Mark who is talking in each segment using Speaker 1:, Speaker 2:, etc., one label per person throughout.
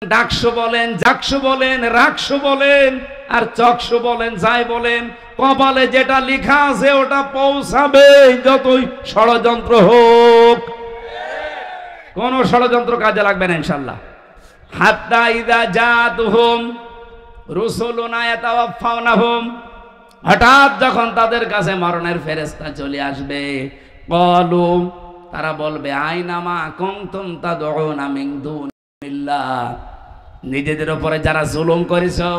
Speaker 1: ডাকশো বলেন, জাকশো বলেন, রাকশো বলেন, আর চকশো বলেন, যাই বলেন, কপালে যেটা লেখা আছে ওটা পৌঁছাবে, যতই ষড়যন্ত্র হোক। কোন ষড়যন্ত্র কাজে লাগবে না ইনশাআল্লাহ। হাত্তা ইযা জাতুহুম রুসুলুনা ইয়াতাওয়াফাউনাহুম, হঠাৎ যখন তাদের কাছে মরণের ফেরেশতা চলে আসবে, ক্বালু, তারা বলবে, আইনা মা কুনতুম তাদউনা মিন দুনিল্লাহ, নিজেদের উপরে যারা জুলুম করেছো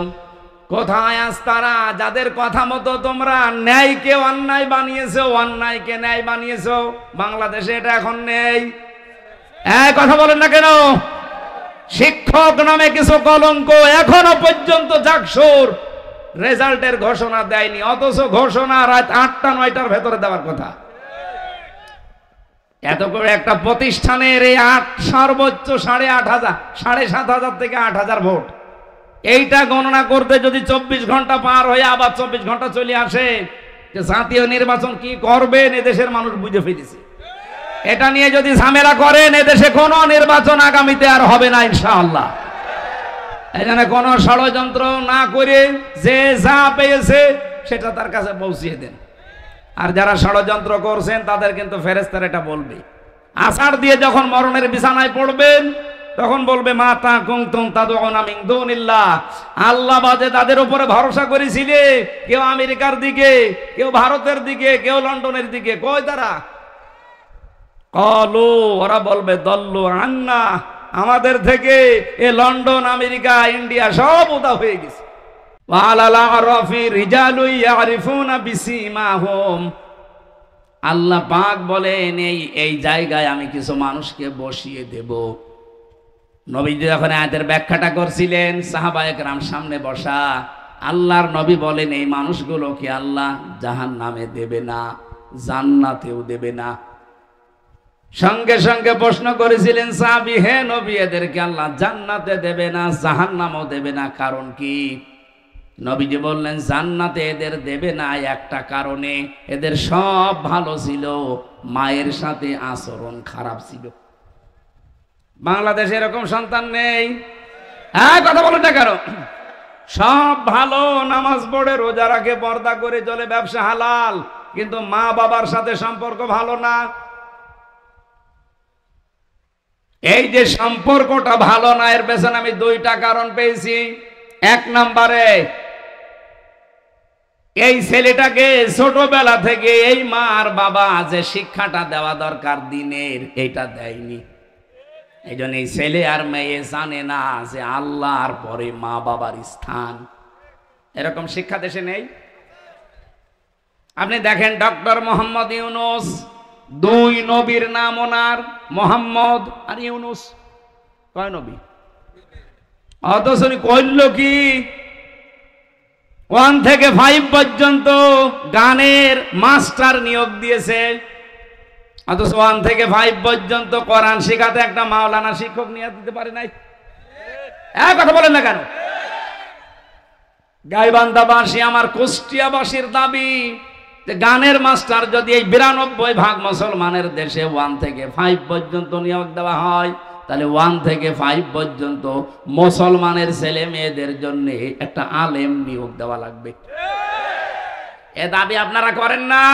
Speaker 1: কোথায় আজ তারা, যাদের কথা মতো তোমরা ন্যায়কে অন্যায় বানিয়েছো, অন্যায়কে ন্যায় বানিয়েছো। বাংলাদেশে এটা এখন নেই। কথা বলেন না কেন? শিক্ষক নামে কিছু কলঙ্ক এখনো পর্যন্ত জাকসুর রেজাল্টের ঘোষণা দেয়নি, অথচ ঘোষণা রাত ৮টা ৯টার ভেতরে দেওয়ার কথা। এত করে একটা প্রতিষ্ঠানের এই সর্বোচ্চ ৮,৫০০ ৭,৫০০ থেকে ৮,০০০ ভোট, এইটা গণনা করতে যদি ২৪ ঘন্টা পার হয়ে আবার ২৪ ঘন্টা চলে আসে, যে জাতীয় নির্বাচন কি করবেন এদেশের মানুষ বুঝে ফেলেছে। এটা নিয়ে যদি ঝামেলা করেন এদেশে কোনো নির্বাচন আগামীতে আর হবে না ইনশাআল্লাহ। এখানে কোনো ষড়যন্ত্র না করে যে যা পেয়েছে সেটা তার কাছে পৌঁছিয়ে দেন। আর যারা ষড়যন্ত্র করছেন তাদের কিন্তু ফেরেশতারা এটা বলবে। আষাঢ় দিয়ে যখন মরণের বিছানায় পড়বেন তখন বলবে, মাতা কুনতুম তাদউনা মিন দুনিল্লাহ, আল্লাহ বাদে তাদের উপরে ভরসা করেছিলে, কেউ আমেরিকার দিকে, কেউ ভারতের দিকে, কেউ লন্ডনের দিকে, কই তারা? ক্বালু, ওরা বলবে, দল্লু আন্না, আমাদের থেকে এ লন্ডন, আমেরিকা, ইন্ডিয়া সব উদা হয়ে গেছে। আল্লাহ পাক বলেন, এই জায়গায় আমি কিছু মানুষকে বসিয়ে দেব। নবীজি যখন আয়াতের ব্যাখ্যাটা করছিলেন, সাহাবায়ে কেরাম সামনে বসা, আল্লাহর নবী বলেন, এই মানুষগুলোকে আল্লাহ জাহান্নামে দেবে না, জান্নাতেও দেবে না। সঙ্গে সঙ্গে প্রশ্ন করেছিলেন সাহাবী, হে নবী, এদেরকে আল্লাহ জান্নাতে দেবে না, জাহান্নামও দেবে না, কারণ কি? নবীজি বললেন, জান্নাতে এদের দেবে না একটা কারণে, এদের সব ভালো ছিল, মায়ের সাথে আচরণ খারাপ ছিল। বাংলাদেশে এরকম সন্তান নেই। কথা বলেন না কেন? সব ভালো, নামাজ পড়ে, রোজা রাখে, পর্দা করে চলে, ব্যবসা হালাল, কিন্তু মা বাবার সাথে সম্পর্ক ভালো না। এই যে সম্পর্কটা ভালো না, এর পেছনে আমি 2টা কারণ পেয়েছি। 1 নম্বরে, এই ছেলেটাকে ছোটবেলা থেকে এই মা আর বাবা যে শিক্ষাটা দেওয়া দরকার দিনের, এইটা দেয়নি। এই জন্য এই ছেলে আর মেয়ে জানে না যে আল্লাহর পরে মা বাবার স্থান। এরকম শিক্ষা দেশে নেই। আপনি দেখেন ডক্টর মোহাম্মদ ইউনূস, 2 নবীর নাম ওনার, মোহাম্মদ আর ইউনূস, কয় নবী? অথচ কইল কি 1 থেকে 5 পর্যন্ত গানের মাস্টার নিয়োগ দিয়েছে, অথচ 1 থেকে 5 পর্যন্ত কোরআন শেখাতে একটা মাওলানা শিক্ষক নিয়ে দিতে পারে নাই। কথা বলেন না কেন? গাইবান্ধাবাসী, আমার কুষ্টিয়াবাসীর দাবি, গানের মাস্টার যদি এই 92% মুসলমানের দেশে 1 থেকে 5 পর্যন্ত নিয়োগ দেওয়া হয়, তাহলে 1 থেকে 5 পর্যন্ত মুসলমানের ছেলে মেয়েদের জন্য একটা আলেম নিয়োগ দেওয়া লাগবে। এ দাবি আপনারা করেন না?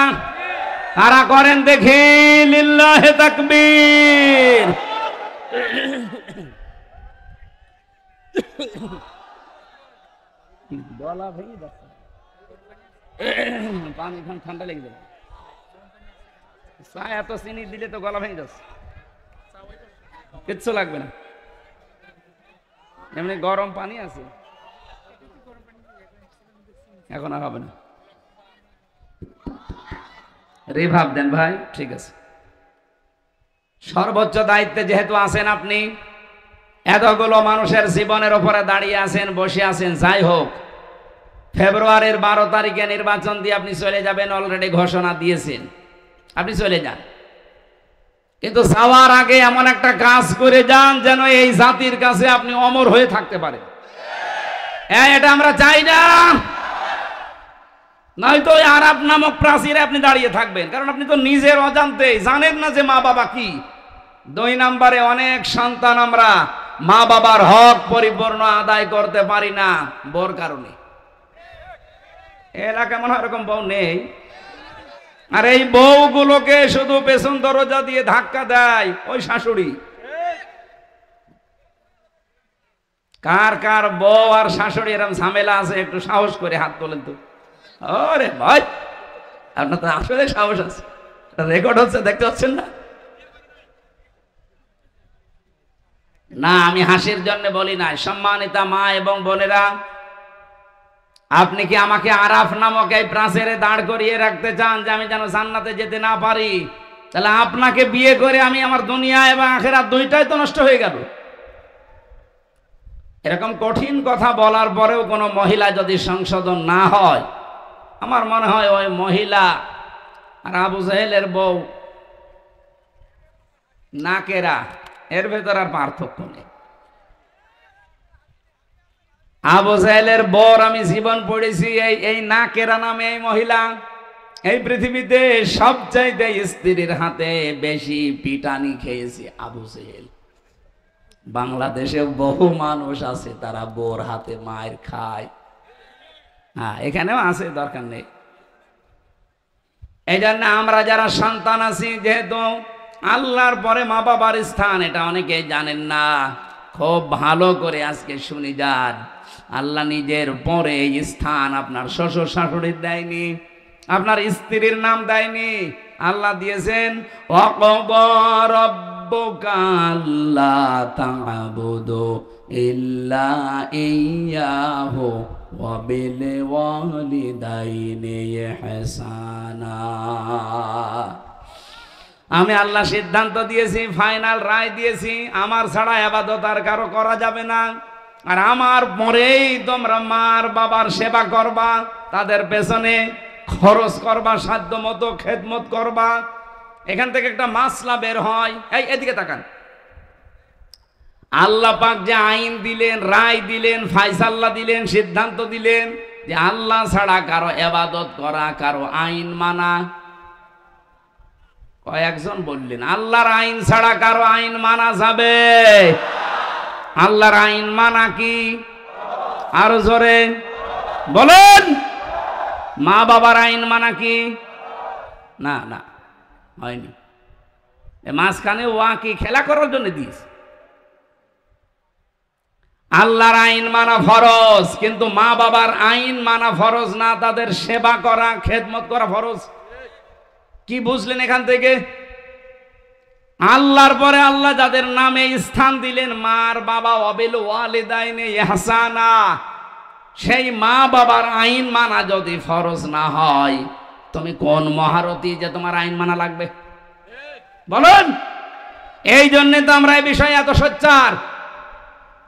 Speaker 1: কারা করেন দেখি? লিল্লাহে তাকবীর। গলা ভেঙে যাচ্ছে, পানি খান, ঠান্ডা লেগে যাবে। চা এত চিনি দিলে তো গলা ভেঙে যাচ্ছে। কিচ্ছু লাগবে না, এমনি গরম পানি আছে, এখন আর হবে না। রিভাব দেন ভাই, ঠিক আছে। সর্বোচ্চ দায়িত্বে যেহেতু আছেন আপনি, এতগুলো মানুষের জীবনের উপরে দাঁড়িয়ে আছেন, বসে আছেন, যাই হোক, ফেব্রুয়ারির 12 তারিখে নির্বাচন দিয়ে আপনি চলে যাবেন, অলরেডি ঘোষণা দিয়েছেন, আপনি চলে যান। কিন্তু যাওয়ার আগে এমন একটা কাজ করে যান যেন এই জাতির কাছে আপনি অমর হয়ে থাকতে পারেন। এটা আমরা চাই না। নয়তো আরব নামক প্রাচীরে আপনি দাঁড়িয়ে থাকবেন, কারণ আপনি তো নিজের অজান্তে জানেন না যে মা বাবা কি। 2 নম্বরে, অনেক সন্তান আমরা মা বাবার হক পরিপূর্ণ আদায় করতে পারি না বোর কারণে। এলাকা মনে হয় এরকম বউ নেই। আর এই বউগুলোকে শুধু পেছন দরজা দিয়ে ধাক্কা দেয় ওই শাশুড়ি। কার কার বউ আর শাশুড়ি এরকম ঝামেলা আছে একটু সাহস করে হাত তোলেন তো। আরে ভাই আপনার তো আসলে সাহস আছে, রেকর্ড হচ্ছে দেখতে পাচ্ছেন না? না আমি হাসির জন্য বলি না। সম্মানিতা মা এবং বোনেরা, আপনি কি আমাকে আরাফ নামক এই প্রাচীরে দাঁড় করিয়ে রাখতে চান যে আমি যেন জান্নাতে যেতে না পারি? তাহলে আপনাকে বিয়ে করে আমি আমার দুনিয়া এবং আখিরাত দুইটাই তো নষ্ট হয়ে গেল। এরকম কঠিন কথা বলার পরেও কোনো মহিলা যদি সংশোধন না হয়, আমার মনে হয় ওই মহিলা আর আবু জাহেলের বউ নাকেরা, এর ভেতর আর পার্থক্য নেই। আবু জাহেলের বর আমি জীবন পড়েছি এই নাকেরা নামে এই মহিলা এই পৃথিবীতে সবচাইতে স্ত্রীর হাতে বেশি পিটানি খেয়েছি আবু জাহেল। বাংলাদেশে বহু মানুষ আছে তারা বোর হাতে মায়ের খায়। হ্যাঁ এখানেও আছে, দরকার নেই। এই জন্য আমরা যারা সন্তান আছি, যেহেতু আল্লাহর পরে মা বাবার স্থান এটা অনেকে জানেন না, খুব ভালো করে আজকে শুনি যান। আল্লাহ নিজের পরে এই স্থান আপনার শ্বশুর শাশুড়ির দেয়নি, আপনার স্ত্রীর নাম দেয়নি, আল্লাহ দিয়েছেন ওয়াকাদা রাব্বুকা আল্লা তা'বুদু ইল্লা ইয়্যাহু ওয়া বিল ওয়ালিদাইনি ইহসানা। আমি আল্লাহ সিদ্ধান্ত দিয়েছি, ফাইনাল রায় দিয়েছি, আমার ছাড়া ইবাদত আর কারো করা যাবে না। আর আমার পরেই তোমরা মার বাবার সেবা করবা, তাদের পেছনে খরচ করবা, সাধ্য মতো খেদমত করবা। এখান থেকে একটা মাসলা বের হয়। এই এদিকে তাকান, আল্লাহ পাক যে আইন দিলেন, রায় দিলেন, ফায়সালা দিলেন, সিদ্ধান্ত দিলেন যে আল্লাহ ছাড়া কারো ইবাদত করা, কারো আইন মানা। কয়েকজন বললেন আল্লাহর আইন ছাড়া কারো আইন মানা যাবে? আল্লাহর আইন মানা কি? আরো জোরে বলেন। মা বাবার আইন মানা কি? না না হয়নি। মাঝখানে ওয়া কি খেলা করার জন্য দিস। আল্লাহর আইন মানা ফরজ, কিন্তু মা বাবার আইন মানা ফরজ না, তাদের সেবা করা, খেদমত করা ফরজ। কি বুঝলেন এখান থেকে? আল্লাহর পরে আল্লাহ যাদের নামে স্থান দিলেন, মার বাবা, ওয়াবিল ওয়ালিদাইনি ইহসানা, সেই মা বাবার আইন মানা যদি ফরজ না হয়, তুমি কোন মহারথী যে তোমার আইন মানা লাগবে? বলুন। এই জন্যে তো আমরা এই বিষয়ে এত সোচ্চার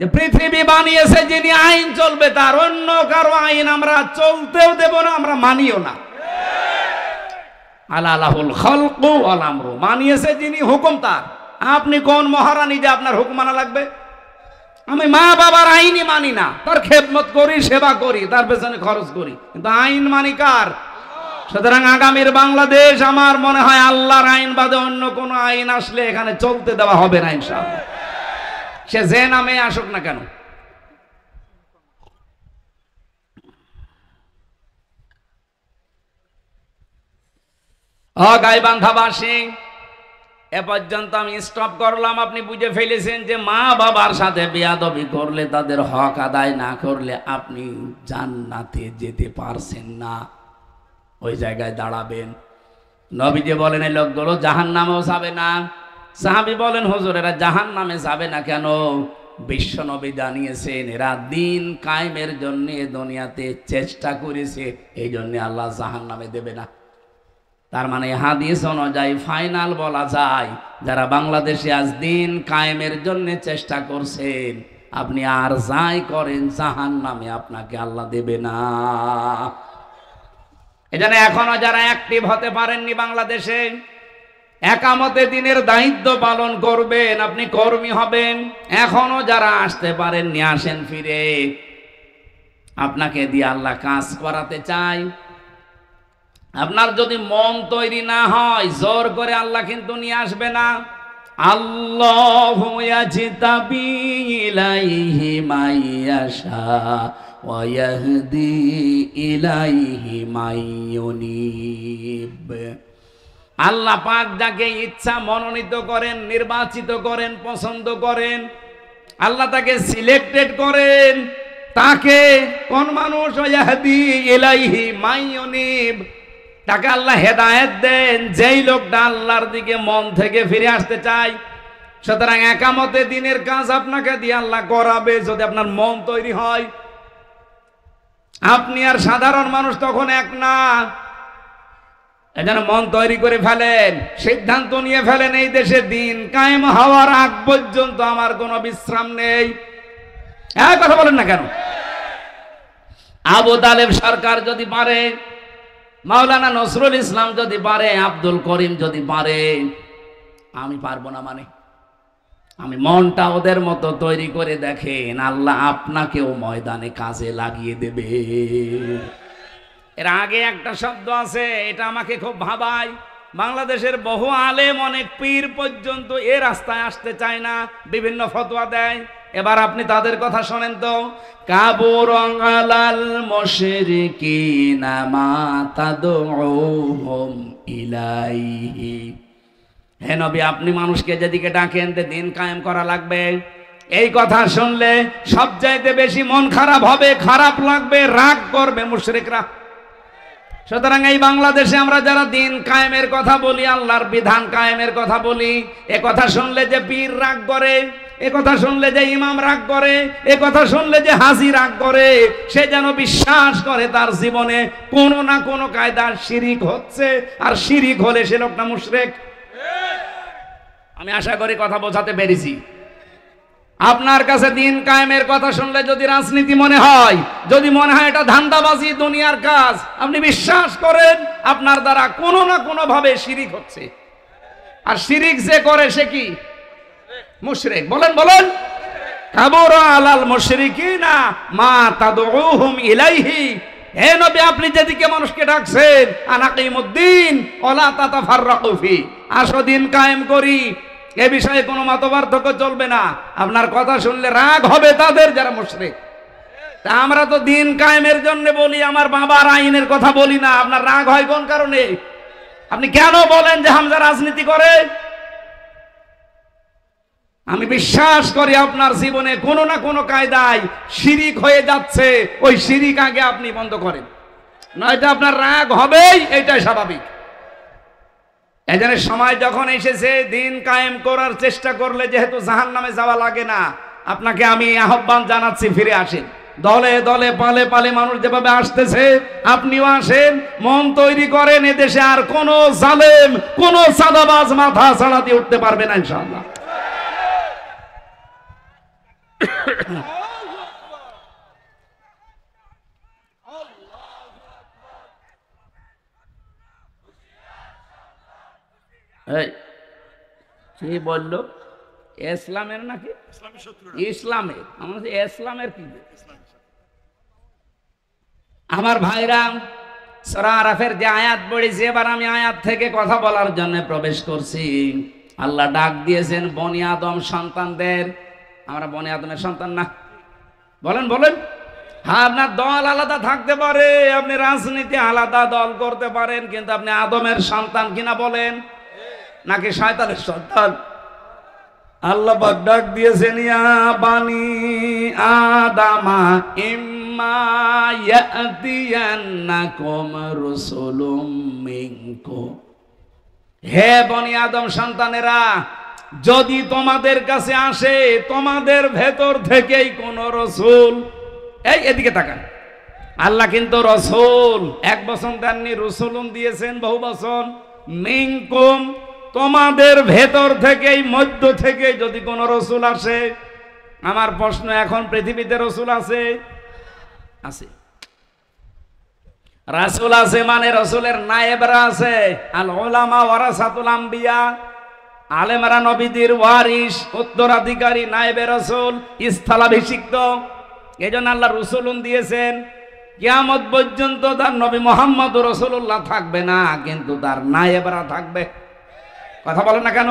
Speaker 1: যে পৃথিবী বানিয়েছে যিনি, আইন চলবে তার, অন্য কারো আইন আমরা চলতেও দেব না, আমরা মানিও না। আলাহুল খালকু ওয়াল আমরু, মানিয়েছে যিনি, হুকুম তার। আপনি কোন মহারানী যে আপনার হুকুম মানা লাগবে? আমি মা বাবার আইনই মানি না, তার খেদমত করি, সেবা করি, তার পেছনে খরচ করি, কিন্তু আইন মানি কার? সুতরাং আগামীর বাংলাদেশ আমার মনে হয় আল্লাহর আইন বাদে অন্য কোন আইন আসলে এখানে চলতে দেওয়া হবে না ইনশাআল্লাহ, সে যে নামে আসুক না কেন। গাইবান্ধাবাসী, এ পর্যন্ত আমি স্টপ করলাম। আপনি বুঝে ফেলেছেন যে মা বাবার সাথে বেয়াদবি করলে, তাদের হক আদায় না করলে আপনি জান্নাতে যেতে পারছেন না, ওই জায়গায় দাঁড়াবেন। নবীজি বলেন এই লোকগুলো জাহান্নামেও যাবে না। সাহাবী বলেন হুজুর এরা জাহান্নামে যাবে না কেন? বিশ্ব নবী জানিয়েছেন এরা দিন কায়েমের জন্য দুনিয়াতে চেষ্টা করেছে, এই জন্য আল্লাহ জাহান্নামে দেবে না। তার মানে হাদিস অনুযায়ী ফাইনাল বলা যায়, যারা বাংলাদেশে আজ দিন কায়েমের জন্য চেষ্টা করছেন, আপনি আর যাই করেন জাহান্নামে আপনাকে আল্লাহ দেবে না। এজন্য এখনো যারা অ্যাক্টিভ হতে পারেননি বাংলাদেশে, একামতে দিনের দায়িত্ব পালন করবেন, আপনি কর্মী হবেন। এখনো যারা আসতে পারেননি আসেন ফিরে, আপনাকে দিয়ে আল্লাহ কাজ করাতে চাই। আপনার যদি মন তৈরি না হয়, জোর করে আল্লাহ কিন্তু নিয়ে আসবে না। আল্লাহু ইয়াজতাবি ইলাইহি মাইয়াশা ওয়া ইয়াহদি ইলাইহি মাইয়ুনিব। আল্লাহ পাক যাকে ইচ্ছা মনোনীত করেন, নির্বাচিত করেন, পছন্দ করেন, আল্লাহ তাকে সিলেক্টেড করেন। তাকে কোন মানুষ? ইয়াহদি ইলাইহি মাইয়ুনিব, তাকে আল্লাহ হেদায়েত দেন যেই লোকটা আল্লাহর দিকে মন থেকে ফিরে আসতে চায়। সুতরাং একামতে দিনের কাজ আপনাকে দিয়ে আল্লাহ করাবে যদি আপনার মন তৈরি হয়। আপনি আর সাধারণ মানুষ তখন এক না। এজন্য মন তৈরি করে ফেলেন, সিদ্ধান্ত নিয়ে ফেলেন, এই দেশে দিন কায়েম হওয়ার আগ পর্যন্ত আমার কোনো বিশ্রাম নেই। এক কথা বলেন না কেন? আবু তালেব সরকার যদি পারে, মাওলানা নজরুল ইসলাম যদি পারে, আব্দুল করিম যদি পারে, আমি পারবো না? মানে আমি মনটা ওদের মতো তৈরি করে দেখেন, আল্লাহ আপনাকেও ময়দানে কাজে লাগিয়ে দেবে। এর আগে একটা শব্দ আছে, এটা আমাকে খুব ভাবায়। বাংলাদেশের বহু আলেম, অনেক পীর পর্যন্ত এ রাস্তায় আসতে চায় না, বিভিন্ন ফতোয়া দেয়। এবার আপনি তাদের কথা শোনেন তো। কাবুরন আলাল মুশরিকিনা মা তাদউহুম ইলাইহি। হে নবী, আপনি মানুষকে যেদিকে ডাকেন দিন কায়েম করা লাগবে, এই কথা শুনলে সবচাইতে বেশি মন খারাপ হবে, খারাপ লাগবে, রাগ করবে মুশরিকরা। সুতরাং এই বাংলাদেশে আমরা যারা দিন কায়েমের কথা বলি, আল্লাহর বিধান কায়েমের কথা বলি, এ কথা শুনলে যে পীর রাগ করে, এ কথা শুনলে যে ইমাম রাগ করে, এ কথা শুনলে যে হাজি রাগ করে, সে যেন বিশ্বাস করে তার জীবনে কোনো না কোনো কায়দার শিরিক হচ্ছে, আর শিরিক হলে সে লোকটা মুশরিক। আমি আশা করি কথা বোঝাতে পেরেছি। আপনার কাছে দিন কায়েমের কথা শুনলে যদি রাজনীতি মনে হয়, যদি মনে হয় এটা ধান্দাবাজি, দুনিয়ার কাজ, আপনি বিশ্বাস করেন আপনার দ্বারা কোনো না কোনো ভাবে শিরিক হচ্ছে। আর শিরিক যে করে সে কি? মুশরিক। বলেন বলেন। কাবুরা আলাল মুশরিকিনা মা তাদউহুম ইলাইহি। হে নবী, আপনি যেদিকে মানুষকে ডাকছেন, আনাকিমুদ্দিন ওয়ালা তাতাফাররাকু ফি, আসো দিন কায়েম করি, এ বিষয়ে কোনো মতপার্থক্য চলবে না। আপনার কথা শুনলে রাগ হবে তাদের যারা মুশরিক। তা আমরা তো দিন কায়েমের জন্য বলি, আমার বাবার আইনের কথা বলি না। আপনার রাগ হয় কোন কারণে? আপনি কেন বলেন যে হামজা রাজনীতি করে? আমি বিশ্বাস করি আপনার জীবনে কোনো না কোনো কায়দায় শিরিক হয়ে যাচ্ছে, ওই শিরিক আগে আপনি বন্ধ করেন, নয়তো আপনার রাগ হবেই, এটাই স্বাভাবিক। এজন্য সময় যখন এসেছে দিন কায়েম করার চেষ্টা করলে যেহেতু জাহান্নামে যাওয়া লাগে না, আপনাকে আমি আহ্বান জানাচ্ছি, ফিরে আসেন। দলে দলে পালে পালে মানুষ যেভাবে আসতেছে, আপনিও আসেন, মন তৈরি করেন। এদেশে আর কোন জালেম, কোন চাঁদাবাজ মাথা ছাড়া দিয়ে উঠতে পারবে না ইনশাআল্লাহ। কি বললো? ইসলামের নাকি? ইসলামের? আমার ইসলামের কি? আমার ভাইরা, সূরা আরাফের যে আয়াত পড়েছি, এবার আমি আয়াত থেকে কথা বলার জন্য প্রবেশ করছি। আল্লাহ ডাক দিয়েছেন বনি আদম সন্তানদের। আমরা বনি আদমের সন্তান না? বলেন বলেন। হ্যাঁ, আপনার দল আলাদা থাকতে পারে, আপনি রাজনীতি আলাদা দল করতে পারেন, কিন্তু আপনি আদমের সন্তান কিনা বলেন, নাকি শয়তানের সন্তান? আল্লাহ পাক ডাক দিয়েছেন, ইয়া বানি আদামা ইম্মা ইয়াতিয়ান্নাকুম রাসূলুম মিনকুম। হে বনি আদম সন্তানেরা, যদি তোমাদের কাছে আসে তোমাদের ভেতর থেকেই কোন রসুল, এই এদিকে তাকান, আল্লাহ কিন্তু রসুল এক বচন দেননি, রসুলুন দিয়েছেন বহু বচন। মিনকুম, তোমাদের ভেতর থেকেই, মধ্য থেকে যদি কোন রসুল আসে। আমার প্রশ্ন, এখন পৃথিবীতে রসুল আছে? আছে। রাসূল আছে মানে রসুলের নায়েবরা আছে। আল উলামা ওয়ারাসাতুল আম্বিয়া, আলেমরা নবীদের ওয়ারিস, উত্তরাধিকারী, নায়েবে রসুল, স্থলাভিষিক্ত। এজন্য আল্লাহ রসুলুন দিয়েছেন। কিয়ামত পর্যন্ত তার নবী মুহাম্মদ রাসূলুল্লাহ থাকবে না, কিন্তু তার নায়েবরা থাকবে। কথা বলেন না কেন?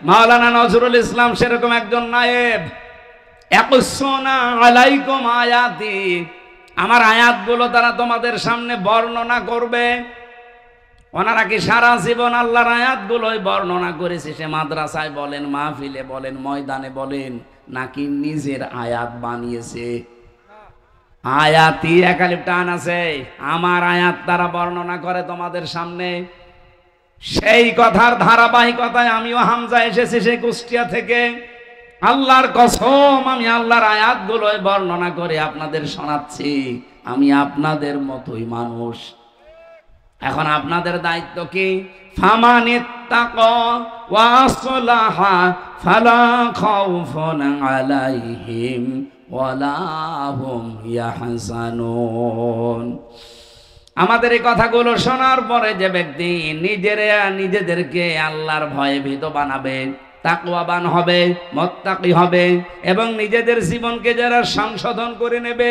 Speaker 1: মাওলানা নজরুল ইসলাম সেরকম একজন নায়েব। ইয়াকুসুনা আলাইকুম আয়াতি, আমার আয়াতগুলো তারা তোমাদের সামনে বর্ণনা করবে। ওনারা কি সারা জীবন আল্লাহর আয়াতগুলোই বর্ণনা করেছে? সে মাদ্রাসায় বলেন, মাহফিলে বলেন, ময়দানে বলেন, নাকি নিজের আয়াত বানিয়েছে? আয়াতি একালিপ টান আছে, আমার আয়াত তারা বর্ণনা করে তোমাদের সামনে। সেই কথার ধারাবাহিকতায় আমিও হামজা এসেছি সেই কুষ্টিয়া থেকে। আল্লাহর কসম, আমি আল্লাহর আয়াতগুলোই বর্ণনা করে আপনাদের শোনাচ্ছি। আমি আপনাদের মতোই মানুষ। এখন আপনাদের দায়িত্ব কি? ফামানিত্তাকা ওয়া আসলাহা ফালা খাউফুন আলাইহিম ওয়ালা হুম ইয়াহজানুন। আমাদের এই কথাগুলো শোনার পরে যে ব্যক্তি নিজেদেরকে আল্লাহর ভয়ে ভীত বানাবে, তাকওয়াবান হবে, মুত্তাকি হবে এবং নিজেদের জীবনকে যারা সংশোধন করে নেবে,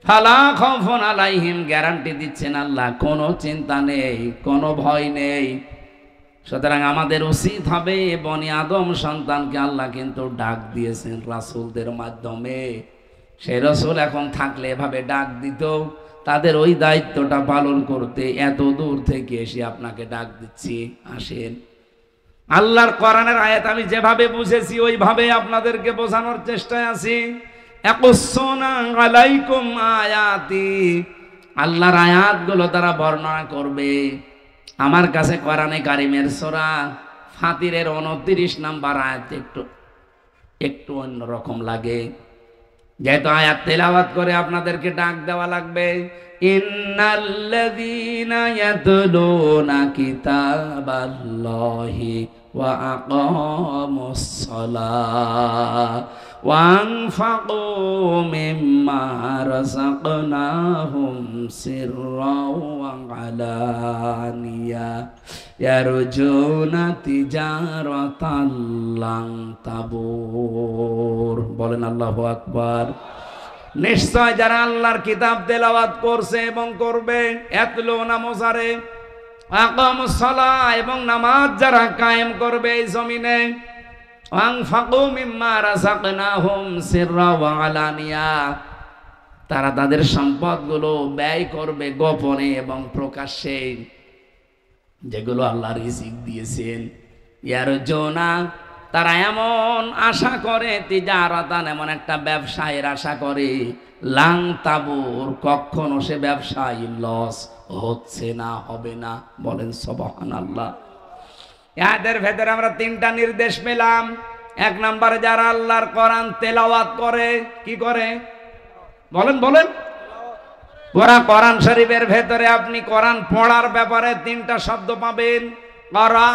Speaker 1: ফালা খাউফুন আলাইহিম, গ্যারান্টি দিচ্ছেন আল্লাহ, কোনো চিন্তা নেই, কোনো ভয় নেই। সুতরাং আমাদের উচিত হবে, বনি আদম সন্তানকে আল্লাহ কিন্তু ডাক দিয়েছেন রাসূলদের মাধ্যমে। সেই রাসূল এখন থাকলে এভাবে ডাক দিত, তাদের ওই দায়িত্বটা পালন করতে এত দূর থেকে এসে আপনাকে ডাক দিচ্ছি, আসেন। আল্লাহর কোরআনের আয়াত আমি যেভাবে বুঝেছি ওইভাবে আপনাদেরকে বোঝানোর চেষ্টায় আছি। ইয়াকুসুনা আলাইকুম আয়াতি, আল্লাহর আয়াতগুলো তারা বর্ণনা করবে। আমার কাছে কোরআনে কারিমের সূরা ফাতিরের 29 নম্বর আয়াত একটু অন্যরকম লাগে, যেহেতু আয়াত তেলাওয়াত করে আপনাদেরকে ডাক দেওয়া লাগবে। ইন্নাল্লাযীনা ইয়াতলুনা কিতাবাল্লাহি ওয়া আকামুস সালাহ ওয়া আনফাকু মিম্মা রাযাকনাহুম সিররাও ওয়া আলানিয়া ইয়ারজুনা তিজারাতাল লান তাবুর। বলেন আল্লাহু আকবার। নিশ্চয় যারা আল্লাহর কিতাব তেলাওয়াত করছে এবং করবে, ইয়াতলুনা মুজারে, আকামুস সালাহ এবং নামাজ যারা কায়েম করবে এই জমিনে, আনফাকু মিম্মা রাযাকনাহুম সিররা ওয়া আলানিয়া, তারা তাদের সম্পদগুলো ব্যয় করবে গোপনে এবং প্রকাশ্যে, যেগুলো আল্লাহ রিজিক দিয়েছেন। ইয়ারজুনা, তারা এমন আশা করে, তিজারাতান, এমন একটা ব্যবসায়ের আশা করে, লাং তাবুর, কখনো সে ব্যবসায় লস হচ্ছে না, হবে না। বলেন সুবহানাল্লাহ। এদের ভেতরে আমরা তিনটা নির্দেশ পেলাম। এক নম্বরে যারা আল্লাহর কোরআন তেলাওয়াত করে, কি করে? বলেন বলেন। ওরা কোরআন শরীফের ভেতরে আপনি কোরআন পড়ার ব্যাপারে তিনটা শব্দ পাবেন, করা,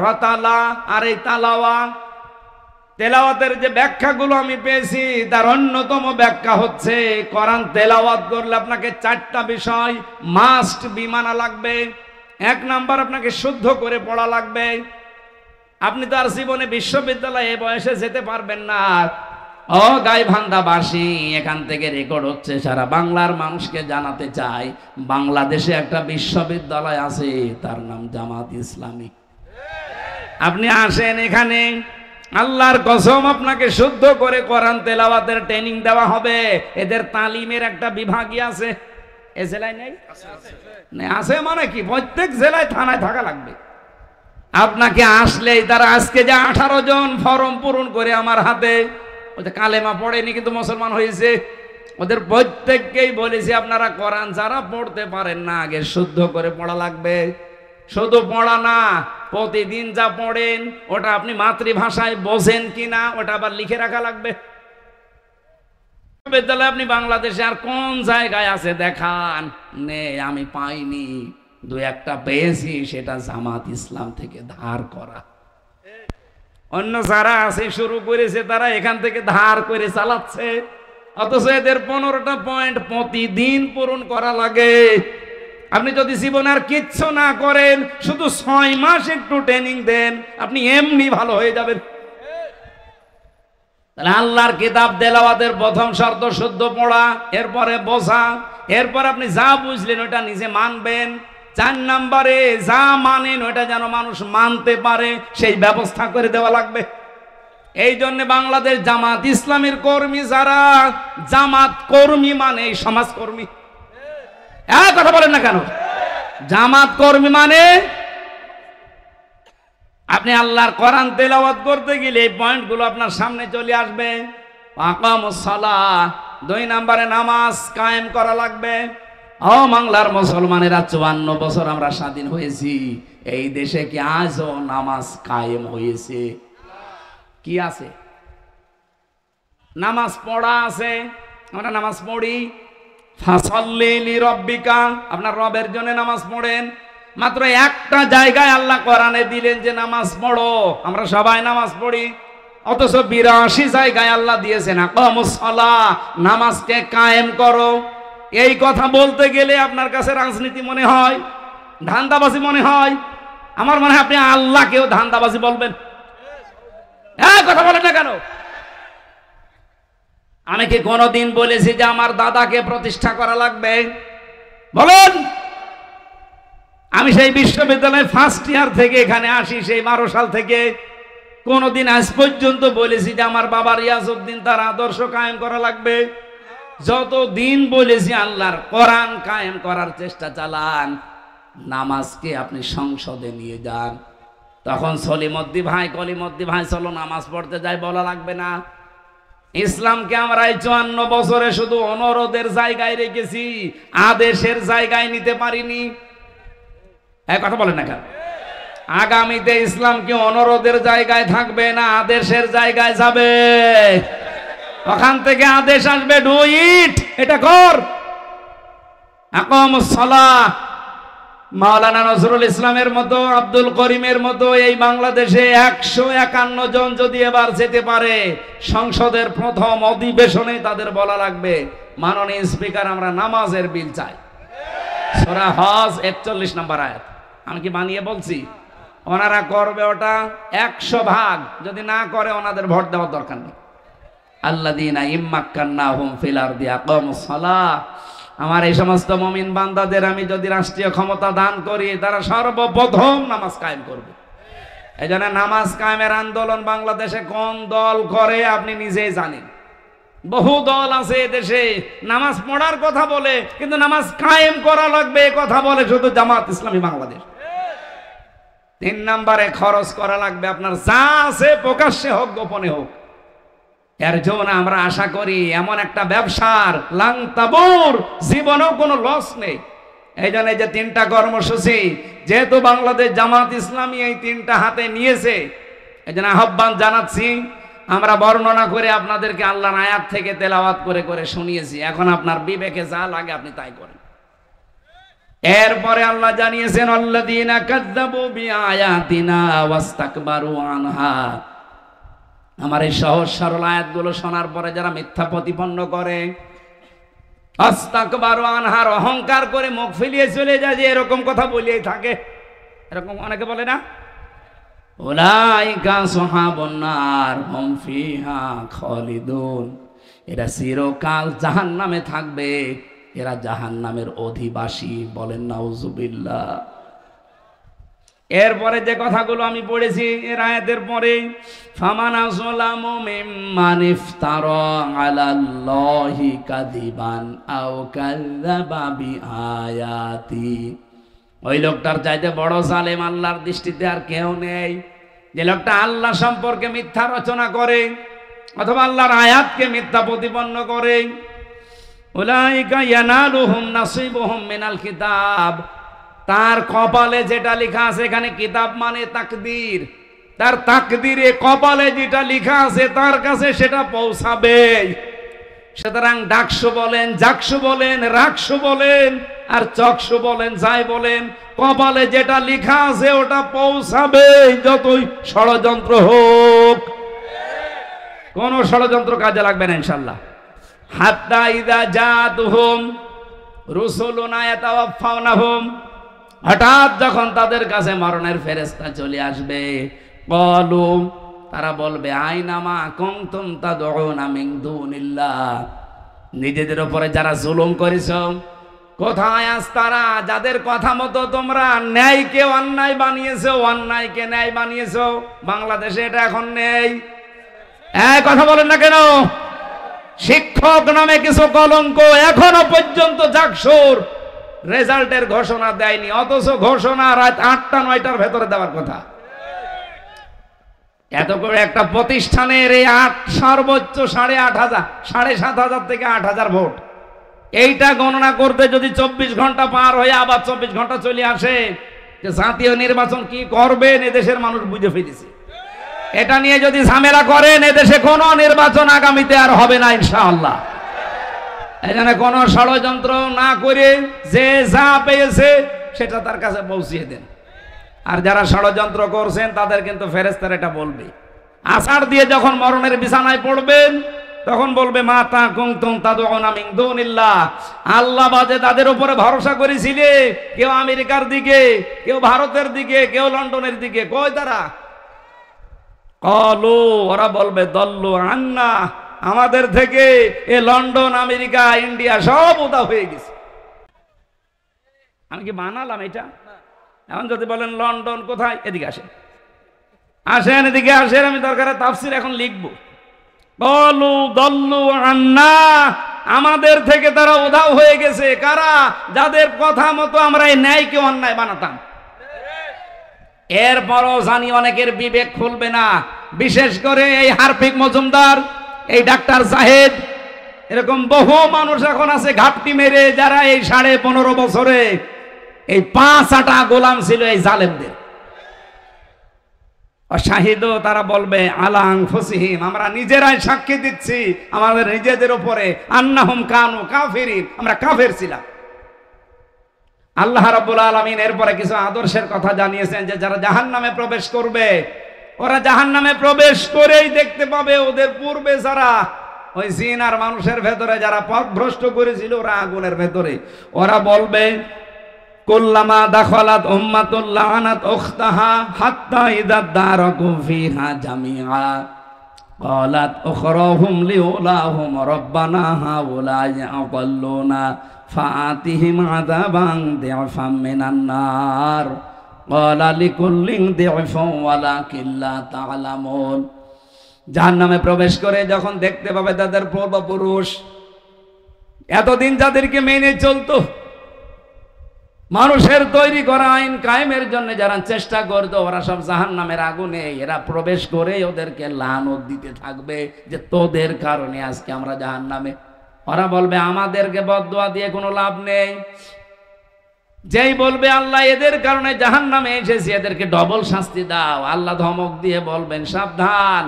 Speaker 1: রতালা আর এই তালাওয়া। তেলাওয়াতের যে ব্যাখ্যাগুলো আমি পেয়েছি তার অন্যতম ব্যাখ্যা হচ্ছে, কোরআন তেলাওয়াত করলে আপনাকে চারটা বিষয় মাস্ট বি মানা লাগবে। এক নাম্বার, আপনাকে শুদ্ধ করে পড়া লাগবে। আপনি তো আর জীবনে বিশ্ববিদ্যালয়ে এ বয়সে যেতে পারবেন না। ও গাইবান্ধাবাসী, এখান থেকে রেকর্ড হচ্ছে, সারা বাংলার মানুষকে জানাতে চাই, বাংলাদেশে একটা বিশ্ববিদ্যালয় আছে, তার নাম জামাত ইসলামী। আপনি আসেন এখানে, আল্লাহর কসম আপনাকে শুদ্ধ করে কোরআন তেলাওয়াতের ট্রেনিং দেওয়া হবে। এদের তালিমের একটা বিভাগই আছে। এ জেলায় নেই? আছে মানে কি, প্রত্যেক জেলায় থানায় থাকা লাগবে। আপনাকে আসলেই তারা, আজকে যে 18 জন ফর্ম পূরণ করে আমার হাতে, ওদের কালেমা পড়েনি কিন্তু মুসলমান হয়েছে, ওদের প্রত্যেককেই বলেছি আপনারা কোরআন যারা পড়তে পারেন না, আগে শুদ্ধ করে পড়া লাগবে। শুধু পড়া না, প্রতিদিন যা পড়েন ওটা আপনি মাতৃভাষায় বোঝেন কিনা ওটা আবার লিখে রাখা লাগবে। বিদ্যালয় আপনি বাংলাদেশে আর কোন জায়গায় আছে দেখান? নেই, আমি পাইনি। দু একটা পেয়েছি, সেটা জামাত ইসলাম থেকে ধার করা। অন্য যারা আছে শুরু করেছে তারা এখান থেকে ধার করে চালাচ্ছে, অথচ এদের 15টা পয়েন্ট প্রতিদিন পূরণ করা লাগে। আপনি যদি জীবনে আর কিচ্ছু না করেন, শুধু 6 মাস একটু ট্রেনিং দেন, আপনি এমনি ভালো হয়ে যাবেন। তাহলে আল্লাহর কিতাব তেলাওয়াতের প্রথম শর্ত শুদ্ধ পড়া, এরপরে বোঝা, এরপর আপনি যা বুঝলেন ওটা নিজে মানবেন। 4 নম্বরে যা মানেন ওটা যেন মানুষ মানতে পারে সেই ব্যবস্থা করে দেওয়া লাগবে। এই জন্য বাংলাদেশ জামাত ইসলামের কর্মী যারা, জামাত কর্মী মানে সমাজকর্মী। কথা বলেন না কেন? জামাত কর্মী মানে আপনি আল্লাহর কোরআন তেলাওয়াত করতে গেলে এই পয়েন্টগুলো আপনার সামনে চলে আসবে। আকামুস সালাহ, 2 নম্বরে নামাজ কায়েম করা লাগবে। ও বাংলার মুসলমানেরা, 54 বছর আমরা স্বাধীন হয়েছি, এই দেশে কি আজও নামাজ কায়েম হয়েছে? কি আছে? নামাজ পড়া আছে, আমরা নামাজ পড়ি। ফাসাল্লি লিরাব্বিকা, আপনার রবের জন্য নামাজ পড়েন। মাত্র একটা জায়গায় আল্লাহ কোরআনে দিলেন যে নামাজ পড়ো, আমরা সবাই নামাজ পড়ি। অথচ 82 জায়গায় আল্লাহ দিয়েছেন আকামুস সালাহ, নামাজকে কায়েম করো। এই কথা বলতে গেলে আপনার কাছে রাজনীতি মনে হয়, ধান্দাবাজি মনে হয়। আমার মনে হয় আপনি আল্লাহকেও ধান্দাবাজি বলবেন। কথা বলেন না কেন? আমি কি কোনদিন বলেছি যে আমার দাদাকে প্রতিষ্ঠা করা লাগবে? বলেন। আমি সেই বিশ্ববিদ্যালয়ে ফার্স্ট ইয়ার থেকে এখানে আসি, সেই 12 সাল থেকে কোনদিন আজ পর্যন্ত বলেছি যে আমার বাবা রিয়াজউদ্দিন তার আদর্শ কায়েম করা লাগবে? যতদিন বলেছি আল্লাহর কোরআন কায়েম করার চেষ্টা চালান, নামাজকে আপনি সংসদে নিয়ে যান। তখন সলিমদ্দি ভাই, কলিমদ্দি ভাই চলো নামাজ পড়তে যাই বলা লাগবে না। ইসলামকে আমরা এই 54 বছরে শুধু অনুরোধের জায়গায় রেখেছি, আদেশের জায়গায় নিতে পারিনি। কথা বলেন না কেন? আগামীতে ইসলাম কি অনুরোধের জায়গায় থাকবে না আদেশের জায়গায় যাবে? ওখান থেকে আদেশ আসবে, ডু ইট, এটা কর। আকামুস সালাহ। মাওলানা নজরুল ইসলামের মতো, আব্দুল করিমের মতো এই বাংলাদেশে 151 জন যদি এবার যেতে পারে সংসদের প্রথম অধিবেশনে, তাদের বলা লাগবে মাননীয় স্পিকার আমরা নামাজের বিল চাই। সূরা হজ 41 নম্বর আয়াত। আমি কি বানিয়ে বলছি? ওনারা করবে ওটা 100 ভাগ। যদি না করে ওনাদের ভোট দেওয়ার দরকার নেই। আল্লাযীনা ইম্মাক্কান্নাহুম ফিল আরদি আকামুস সালাহ। আমার এই সমস্ত মুমিন বান্দাদের আমি যদি রাষ্ট্রীয় ক্ষমতা দান করি, তারা সর্বপ্রথম নামাজ কায়েম করবে। এই জন্য নামাজ কায়েমের আন্দোলন বাংলাদেশে কোন দল করে আপনি নিজেই জানেন। বহু দল আছে দেশে নামাজ পড়ার কথা বলে, কিন্তু নামাজ কায়েম করা লাগবে এ কথা বলে শুধু জামাত ইসলামী বাংলাদেশ। 3 নম্বরে খরচ করা লাগবে আপনার যা আছে, প্রকাশ্যে হোক গোপনে হোক। এর জন্য আমরা আশা করি এমন একটা ব্যবসার লাংতাবুর, জীবনেও কোনো লস নেই। এই জন্য যে 3টা কর্মসূচি, যেহেতু বাংলাদেশ জামাত ইসলামী এই 3টা হাতে নিয়েছে, এই জন্য আহ্বান জানাচ্ছি। আমরা বর্ণনা করে আপনাদেরকে আল্লাহর আয়াত থেকে তেলাওয়াত করে করে শুনিয়েছি। এখন আপনার বিবেকে যা লাগে আপনি তাই করেন। এরপরে আল্লাহ জানিয়েছেন আল্লাযীনা কাযযাবু বিআয়াতিনা ওয়াস্তাকবারু আনহা। আমার এই সহজ সরল আয়াতগুলো শোনার পরে যারা মিথ্যা প্রতিপন্ন করে, আস্তাকবারু আনহার, অহংকার করে মুখ ফেলিয়ে চলে যায়, যে এরকম কথা বলেই থাকে, এরকম অনেকে বলে না, উলাইকা আসহাবুন নার হুম ফিহা খালিদুন। এরা চিরকাল জাহান্নামে থাকবে, এরা জাহান্নামের অধিবাসী। বলেন নাউজুবিল্লাহ। এরপরে যে কথাগুলো আমি পড়েছি এর আয়াতের পরে, ফামান আযলামু মিম্মান ইফতারা আলাল্লাহি কাযিবান আও কাযযাবা বিআয়াতি। ওই লোকটার চাইতে বড় জালেম আল্লাহর দৃষ্টিতে আর কেউ নেই, যে লোকটা আল্লাহ সম্পর্কে মিথ্যা রচনা করে অথবা আল্লাহর আয়াতকে মিথ্যা প্রতিপন্ন করে। উলাইকা ইয়ানালুহুম নাসিবুহুম মিনাল কিতাব। তার কপালে যেটা লেখা আছে, এখানে কিতাব মানে তাকদীর, তার তাকদীরে কপালে যেটা লেখা আছে তার কাছে সেটা পৌঁছাবে। সুতরাং ডাকসু বলেন, জাকসু বলেন, রাকসু বলেন আর চকসু বলেন, যাই বলেন, কপালে যেটা লেখা আছে ওটা পৌঁছাবে, যতই ষড়যন্ত্র হোক। কোন ষড়যন্ত্র কাজে লাগবে না ইনশাআল্লাহ। হাত্তা ইযা জাতুহুম রুসুলুনা ইয়াতাওয়াফাউনাহুম। হঠাৎ যখন তাদের কাছে মরণের ফেরেশতা চলে আসবে, ক্বালু, তারা বলবে, আইনা মা কুনতুম তাদউনা মিন দুনিল্লাহ। নিজেদের উপরে যারা জুলুম করেছো, কোথায় আজ তারা যাদের কথা মতো তোমরা ন্যায়কে অন্যায় বানিয়েছো, অন্যায়কে ন্যায় বানিয়েছো? বাংলাদেশে এটা এখন নেই। কথা বলেন না কেন? শিক্ষক নামে কিছু কলঙ্ক এখনো পর্যন্ত জাকসুর রেজাল্টের ঘোষণা দেয়নি, অথচ ঘোষণা রাত 8টা-9টার ভেতরে দেওয়ার কথা। এত করে একটা প্রতিষ্ঠানের এই সর্বোচ্চ 8,500 7,500 থেকে 8,000 ভোট, এইটা গণনা করতে যদি 24 ঘন্টা পার হয়ে আবার 24 ঘন্টা চলে আসে, যে জাতীয় নির্বাচন কি করবেন এদেশের মানুষ বুঝে ফেলেছে। এটা নিয়ে যদি ঝামেলা করেন এদেশে কোনো নির্বাচন আগামীতে আর হবে না ইনশাআল্লাহ। এখানে কোনো ষড়যন্ত্র না করে যে যা পেয়েছে সেটা তার কাছে পৌঁছিয়ে দেন। আর যারা ষড়যন্ত্র করছেন তাদের কিন্তু ফেরেশতারা এটা বলবে। আষাঢ় দিয়ে যখন মরণের বিছানায় পড়বেন তখন বলবে মাতা কুনতুম তাদউনা মিন দুনিল্লাহ, আল্লাহ বাদে তাদের উপরে ভরসা করেছিলে, কেউ আমেরিকার দিকে, কেউ ভারতের দিকে, কেউ লন্ডনের দিকে, কই তারা? কলু, ওরা বলবে দল্লু আন্না, আমাদের থেকে এ লন্ডন, আমেরিকা, ইন্ডিয়া সব উদা হয়ে গেছে। আমি কি বানালাম এটা? এখন যদি বলেন লন্ডন কোথায়, এদিকে আসেন, আসেন এদিকে আসেন, আমি দরকারে তাফসীর এখন লিখবো। বলু দল্লু আন্না, আমাদের থেকে তারা উধাও হয়ে গেছে। কারা? যাদের কথা মতো আমরা এই ন্যায়কে অন্যায় বানাতাম। এরপরও জানি অনেকের বিবেক খুলবে না, বিশেষ করে এই হারফিক মজুমদার, এই ডাক্তার জাহেদ, এরকম বহু মানুষ এখন আছে ঘাপটি মেরে, যারা এই 15.5 বছরে এই 5 আটা গোলাম ছিল এই জালেমদের। শাহিদও তারা বলবে আলা আনফুসিহিম, আমরা নিজেরাই সাক্ষী দিচ্ছি আমাদের নিজেদের উপরে, আন্নাহুম কানু কাফিরিন, আমরা কাফের ছিলাম। আল্লাহ রাব্বুল আলামিন এরপরে কিছু আদর্শের কথা জানিয়েছেন, যে যারা জাহান্নামে প্রবেশ করবে, ওরা জাহান্নামে প্রবেশ করেই দেখতে পাবে ওদের পূর্বে যারা ওই জিন আর মানুষের ভেতরে যারা পথভ্রষ্ট করেছিল ওরা আগুনের ভেতরে। ওরা বলবে কুল্লামা দাখালাত উম্মাতুল লানাত উখতাহা হাত্তা ইযা দারাকু ফিহা জামিআ ক্বালাত উখরাহুম লিউলাহুম রাব্বানা হাউলাই আযাল্লুনা ফাআতিহিম আযাবান দি'ফাম মিনান নার ক্বালা লিকুল্লিন দি'ফুন ওয়ালাকিন লা তা'লামুন। জাহান্নামে প্রবেশ করে যখন দেখতে পাবে তাদের পূর্বপুরুষ, এতদিন যাদেরকে মেনে চলতো, মানুষের তৈরি করা আইন কায়েমের জন্য যারা চেষ্টা করতো, ওরা সব জাহান্নামের আগুনে এরা প্রবেশ করে ওদেরকে লানত দিতে থাকবে যে তোদের কারণে আজকে আমরা জাহান্নামে। ওরা বলবে আমাদেরকে বদদুয়া দিয়ে কোনো লাভ নেই। যেই বলবে আল্লাহ এদের কারণে জাহান্নামে এসেছি, এদেরকে ডবল শাস্তি দাও, আল্লাহ ধমক দিয়ে বলবেন সাবধান,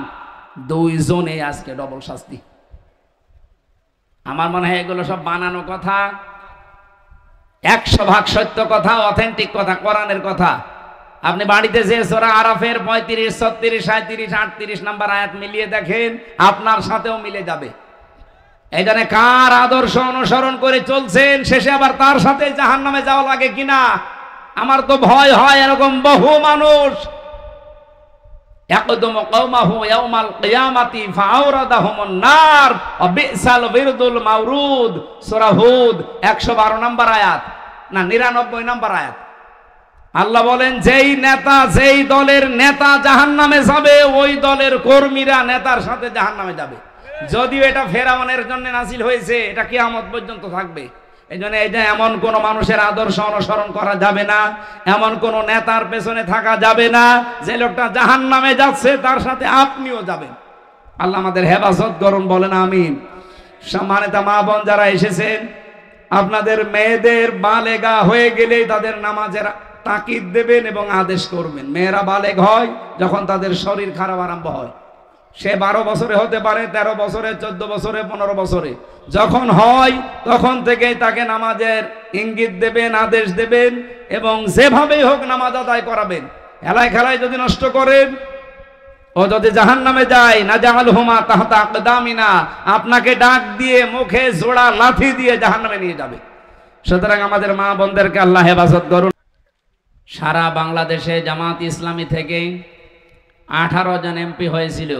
Speaker 1: 2 জনে আজকে ডবল শাস্তি। আমার মনে হয় এগুলো সব বানানো কথা, 100% সত্য কথা, অথেন্টিক কথা, কোরআনের কথা। আপনি বাড়িতে যে সূরা আরাফের 35, 36, 37, 38 নাম্বার আয়াত মিলিয়ে দেখেন, আপনার সাথেও মিলে যাবে। এই জন্য কার আদর্শ অনুসরণ করে চলছেন, শেষে আবার তার সাথে জাহান্নামে যাওয়া লাগে কিনা আমার তো ভয় হয়। এরকম বহু মানুষ ইয়াকদুমু কওমাহু ইয়াউমাল কিয়ামাতি ফাআওরাদাহুমুন নার ওয়া বিসাল বিরদুল মাওরুদ, সূরা হুদ 112 নম্বর আয়াত, না 99 নম্বর আয়াত। আল্লাহ বলেন যেই নেতা, যেই দলের নেতা জাহান্নামে যাবে, ওই দলের কর্মীরা নেতার সাথে জাহান্নামে যাবে। যদিও এটা ফেরাউনের জন্য নাযিল হয়েছে, এটা কিয়ামত পর্যন্ত থাকবে। এই জন্য এটা এমন কোন মানুষের আদর্শ অনুসরণ করা যাবে না, এমন কোন নেতার পেছনে থাকা যাবে না যে লোকটা জাহান্নামে যাচ্ছে তার সাথে আপনিও যাবেন। আল্লাহ আমাদের হেফাজত করুন, বলেন আমিন। সম্মানিত মা বোন যারা এসেছেন, আপনাদের মেয়েদের বালেগা হয়ে গেলেই তাদের নামাজের তাকিদ দেবেন এবং আদেশ করবেন। মেয়েরা বালেগ হয় যখন তাদের শরীর খারাপ আরম্ভ হয়। সে 12 বছরে হতে পারে, 13 বছরে, 14 বছরে, 15 বছরে যখন হয় তখন থেকেই তাকে নামাজের ইঙ্গিত দেবেন, আদেশ দেবেন এবং যেভাবেই হোক নামাজ আদায় করাবেন। হেলায় খেলায় যদি নষ্ট করেন, ও যদি জাহান্নামে যায়, না জাআলহুমা তাহতা আকদামিনা, আপনাকে ডাক দিয়ে মুখে জোড়া লাথি দিয়ে জাহান্নামে নিয়ে যাবে। সুতরাং আমাদের মা বোনদেরকে আল্লাহ হেফাজত করুন। সারা বাংলাদেশে জামাত ইসলামী থেকে 18 জন এমপি হয়েছিল,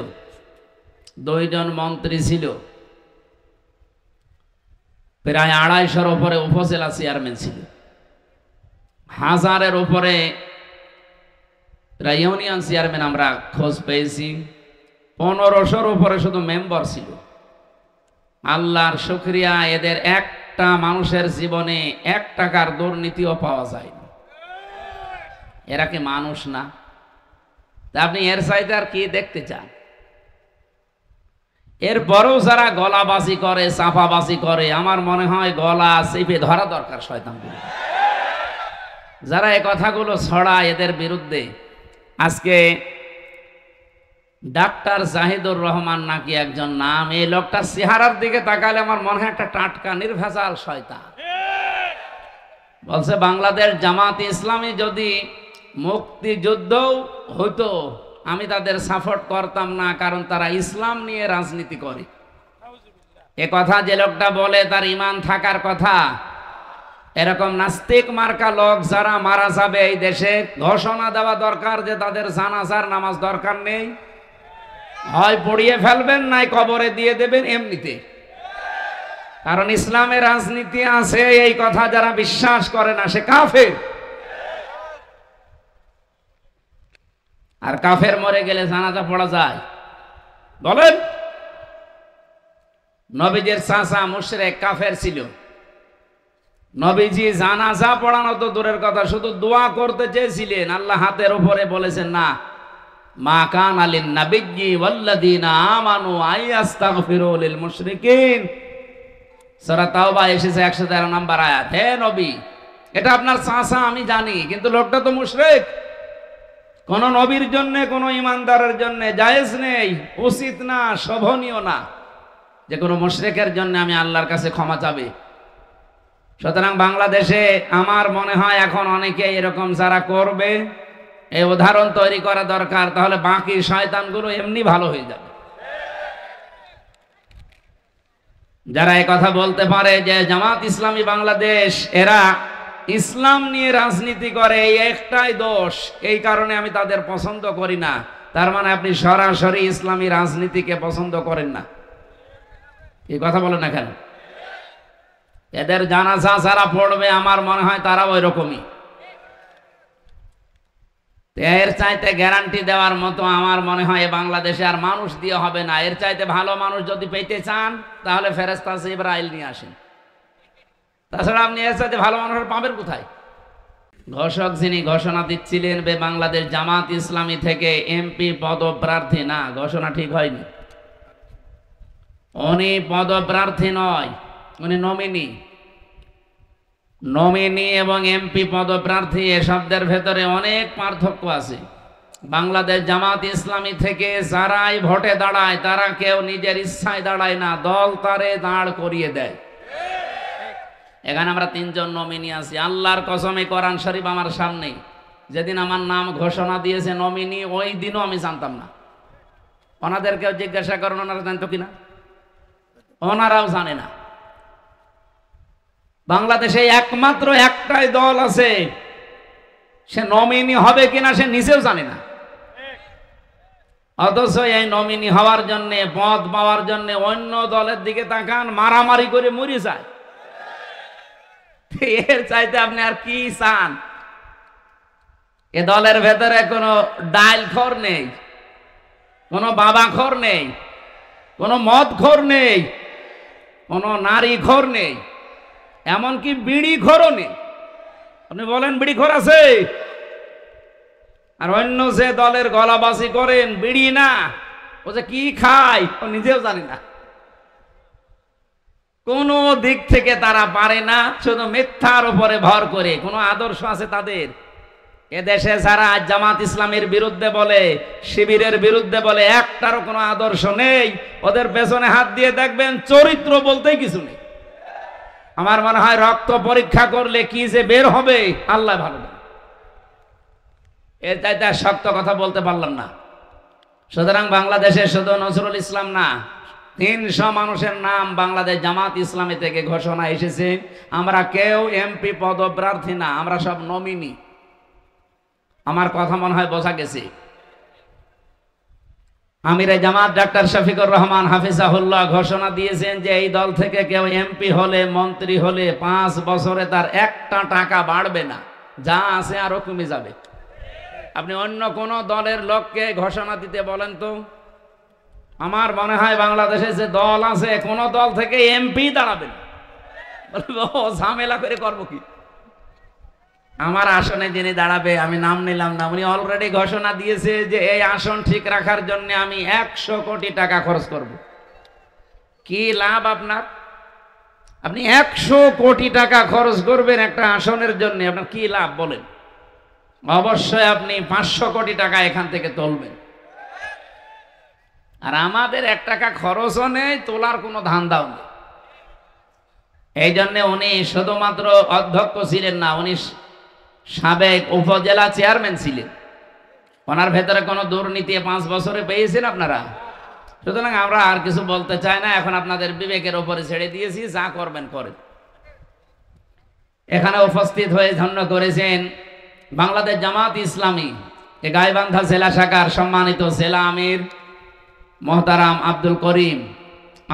Speaker 1: 2 জন মন্ত্রী ছিল। প্রায় 250-এর উপরে উপজেলা চেয়ারম্যান ছিল, 1000-এর উপরে প্রায় ইউনিয়ন চেয়ারম্যান আমরা খোঁজ পেয়েছি, 1500-র উপরে শুধু মেম্বার ছিল। আল্লাহর শুকরিয়া, এদের একটা মানুষের জীবনে 1 টাকার দুর্নীতিও পাওয়া যায়নি। এরা কি মানুষ না? তা আপনি এর চাইতে আর কি দেখতে চান? এরপরেও যারা গলাবাজি করে, চাপাবাজি করে, আমার মনে হয় গলা চেপে ধরা দরকার শয়তানগুলো। যারা এই কথাগুলো ছড়ায় এদের বিরুদ্ধে। আজকে ডাক্তার জাহিদুর রহমান নাকি একজন নাম, এই লোকটার চেহারার দিকে তাকালে আমার মনে হয় একটা টাটকা নির্ভেজাল শয়তান। বলছে বাংলাদেশ জামাত ইসলামী যদি মুক্তিযুদ্ধ হতো আমি তাদের সাপোর্ট করতাম না, কারণ তারা ইসলাম নিয়ে রাজনীতি করে। এ কথা যে লোকটা বলে তার ঈমান থাকার কথা। এরকম নাস্তিক মার্কা লোক যারা মারা যাবে এই দেশে, ঘোষণা দেওয়া দরকার যে তাদের জানাজার নামাজ দরকার নেই, হয় পড়িয়ে ফেলবেন নাই কবরে দিয়ে দেবেন এমনিতে। কারণ ইসলামের রাজনীতি আছে, এই কথা যারা বিশ্বাস করে না সে কাফের। আর কাফের মরে গেলে জানাজা পড়া যায়? বলেন। নবীজির চাচা মুশরিক কাফের ছিল, নবীজি জানাজা পড়ানো তো দূরের কথা, শুধু দোয়া করতে চেয়েছিলেন, আল্লাহ হাতের উপরে বলেছেন না, মা কানা লিন নাবিয়্যি ওয়াল্লাযীনা আমানু আইয়াস্তাগফিরু লিল মুশরিকিন। সূরা তাওবা এসেছে 113 নম্বর আয়াত। হে নবী, এটা আপনার চাচা আমি জানি, কিন্তু লোকটা তো মুশরিক। কোন নবীর জন্য, কোন ইমানদারের জন্য জায়েজ নেই, উচিত না, শোভনীয় না যে কোনো মুশরিকের জন্য আমি আল্লাহর কাছে ক্ষমা চাবে। সুতরাং বাংলাদেশে আমার মনে হয় এখন অনেকে এরকম যারা করবে, এই উদাহরণ তৈরি করা দরকার, তাহলে বাকি শয়তানগুলো এমনি ভালো হয়ে যাবে। যারা এই কথা বলতে পারে যে জামাত ইসলামী বাংলাদেশ এরা ইসলাম নিয়ে রাজনীতি করে, এই একটাই দোষ, এই কারণে আমি তাদের পছন্দ করি না, তার মানে আপনি সরাসরি ইসলামী রাজনীতিকে পছন্দ করেন না। এই কথা বলেন না কেন? এদের জানাজা যারা পড়বে আমার মনে হয় তারাও ওই রকমই। এর চাইতে গ্যারান্টি দেওয়ার মতো আমার মনে হয় বাংলাদেশে আর মানুষ দিয়ে হবে না। এর চাইতে ভালো মানুষ যদি পেতে চান তাহলে ফেরেশতা জিবরাইল নিয়ে আসেন, তাছাড়া আপনি এর চাইতে ভালো মানুষ পাবেন কোথায়? ঘোষক যিনি ঘোষণা দিচ্ছিলেন বাংলাদেশ জামাত ইসলামী থেকে এমপি পদপ্রার্থী না, ঘোষণা ঠিক হয়নি। উনি পদপ্রার্থী নয়, উনি নমিনি। নমিনি এবং এমপি পদপ্রার্থী এ শব্দের ভেতরে অনেক পার্থক্য আছে। বাংলাদেশ জামাত ইসলামী থেকে যারাই ভোটে দাঁড়ায় তারা কেউ নিজের ইচ্ছায় দাঁড়ায় না, দল তারে দাঁড় করিয়ে দেয়। এখানে আমরা 3 জন নমিনি আছি। আল্লাহর কসমে কোরআন শরীফ আমার সামনে, যেদিন আমার নাম ঘোষণা দিয়েছে নমিনি, ওই দিনও আমি জানতাম না। ওনাদেরকেও জিজ্ঞাসা করেন ওনারা জানতো কিনা, ওনারাও জানে না। বাংলাদেশে একমাত্র একটাই দল আছে, সে নমিনি হবে কিনা সে নিজেও জানে না, অথচ এই নমিনি হওয়ার জন্য, পদ পাওয়ার জন্য অন্য দলের দিকে তাকান, মারামারি করে মরে যায়। এর চাইতে আপনি আর কি চান? এ দলের ভেতরে কোনো ডাইলখোর নেই, কোনো বাবাখোর নেই, কোনো মদখোর নেই, কোনো নারীখোর নেই, এমনকি বিড়িখোরও নেই। আপনি বলেন বিড়িখোর আছে? আর অন্য যে দলের গলাবাজি করেন, বিড়ি না, ও যে কি খায় ও নিজেও জানি না। কোন দিক থেকে তারা পারে না, শুধু মিথ্যার উপরে ভর করে। কোনো আদর্শ আছে তাদের? এদেশে যারা জামাত ইসলামের বিরুদ্ধে বলে, শিবিরের বিরুদ্ধে বলে, একটারও কোনো আদর্শ নেই। ওদের পেছনে হাত দিয়ে দেখবেন চরিত্র বলতেই কিছু নেই। আমার মনে হয় রক্ত পরীক্ষা করলে কি যে বের হবে আল্লাহ ভালো জানে। এর চাইতে আর শক্ত কথা বলতে পারলাম না। সুতরাং বাংলাদেশে শুধু নজরুল ইসলাম না, 300 মানুষের নাম বাংলাদেশ জামাত ইসলামী থেকে ঘোষণা এসেছে। আমরা কেউ এমপি পদপ্রার্থী না, আমরা সব নমিনি। আমার কথা মনে হয় বোঝা গেছে। আমিরে জামাত ডাক্তার শফিকুর রহমান হাফিজাহুল্লাহ ঘোষণা দিয়েছেন যে এই দল থেকে কেউ এমপি হলে, মন্ত্রী হলে 5 বছরে তার একটা টাকা বাড়বে না, যা আছে আরো কমে যাবে। আপনি অন্য কোন দলের লোককে ঘোষণা দিতে বলেন তো, আমার মনে হয় বাংলাদেশে যে দল আছে কোন দল থেকে এমপি দাঁড়াবে না। ঝামেলা করে করবো কি? আমার আসনে যিনি দাঁড়াবে, আমি নাম নিলাম না, উনি অলরেডি ঘোষণা দিয়েছে যে এই আসন ঠিক রাখার জন্য আমি 100 কোটি টাকা খরচ করব। কি লাভ আপনার? আপনি 100 কোটি টাকা খরচ করবেন একটা আসনের জন্য, আপনার কি লাভ বলেন? অবশ্যই আপনি 500 কোটি টাকা এখান থেকে তুলবেন। আর আমাদের 1 টাকা খরচও নেই, তোলার কোনো ধান্দাও নেই। এই জন্য উনি শুধুমাত্র অধ্যক্ষ ছিলেন না, উনি সাবেক উপজেলা চেয়ারম্যান ছিলেন। ওনার ভেতরে কোনো দুর্নীতি 5 বছরে পেয়েছেন আপনারা। সুতরাং আমরা আর কিছু বলতে চাই না, এখন আপনাদের বিবেকের উপরে ছেড়ে দিয়েছি, যা করবেন করেন। এখানে উপস্থিত হয়ে ধন্য করেছেন বাংলাদেশ জামাত ইসলামী গাইবান্ধা জেলা শাখার সম্মানিত জেলা আমির মোহতারাম আব্দুল করিম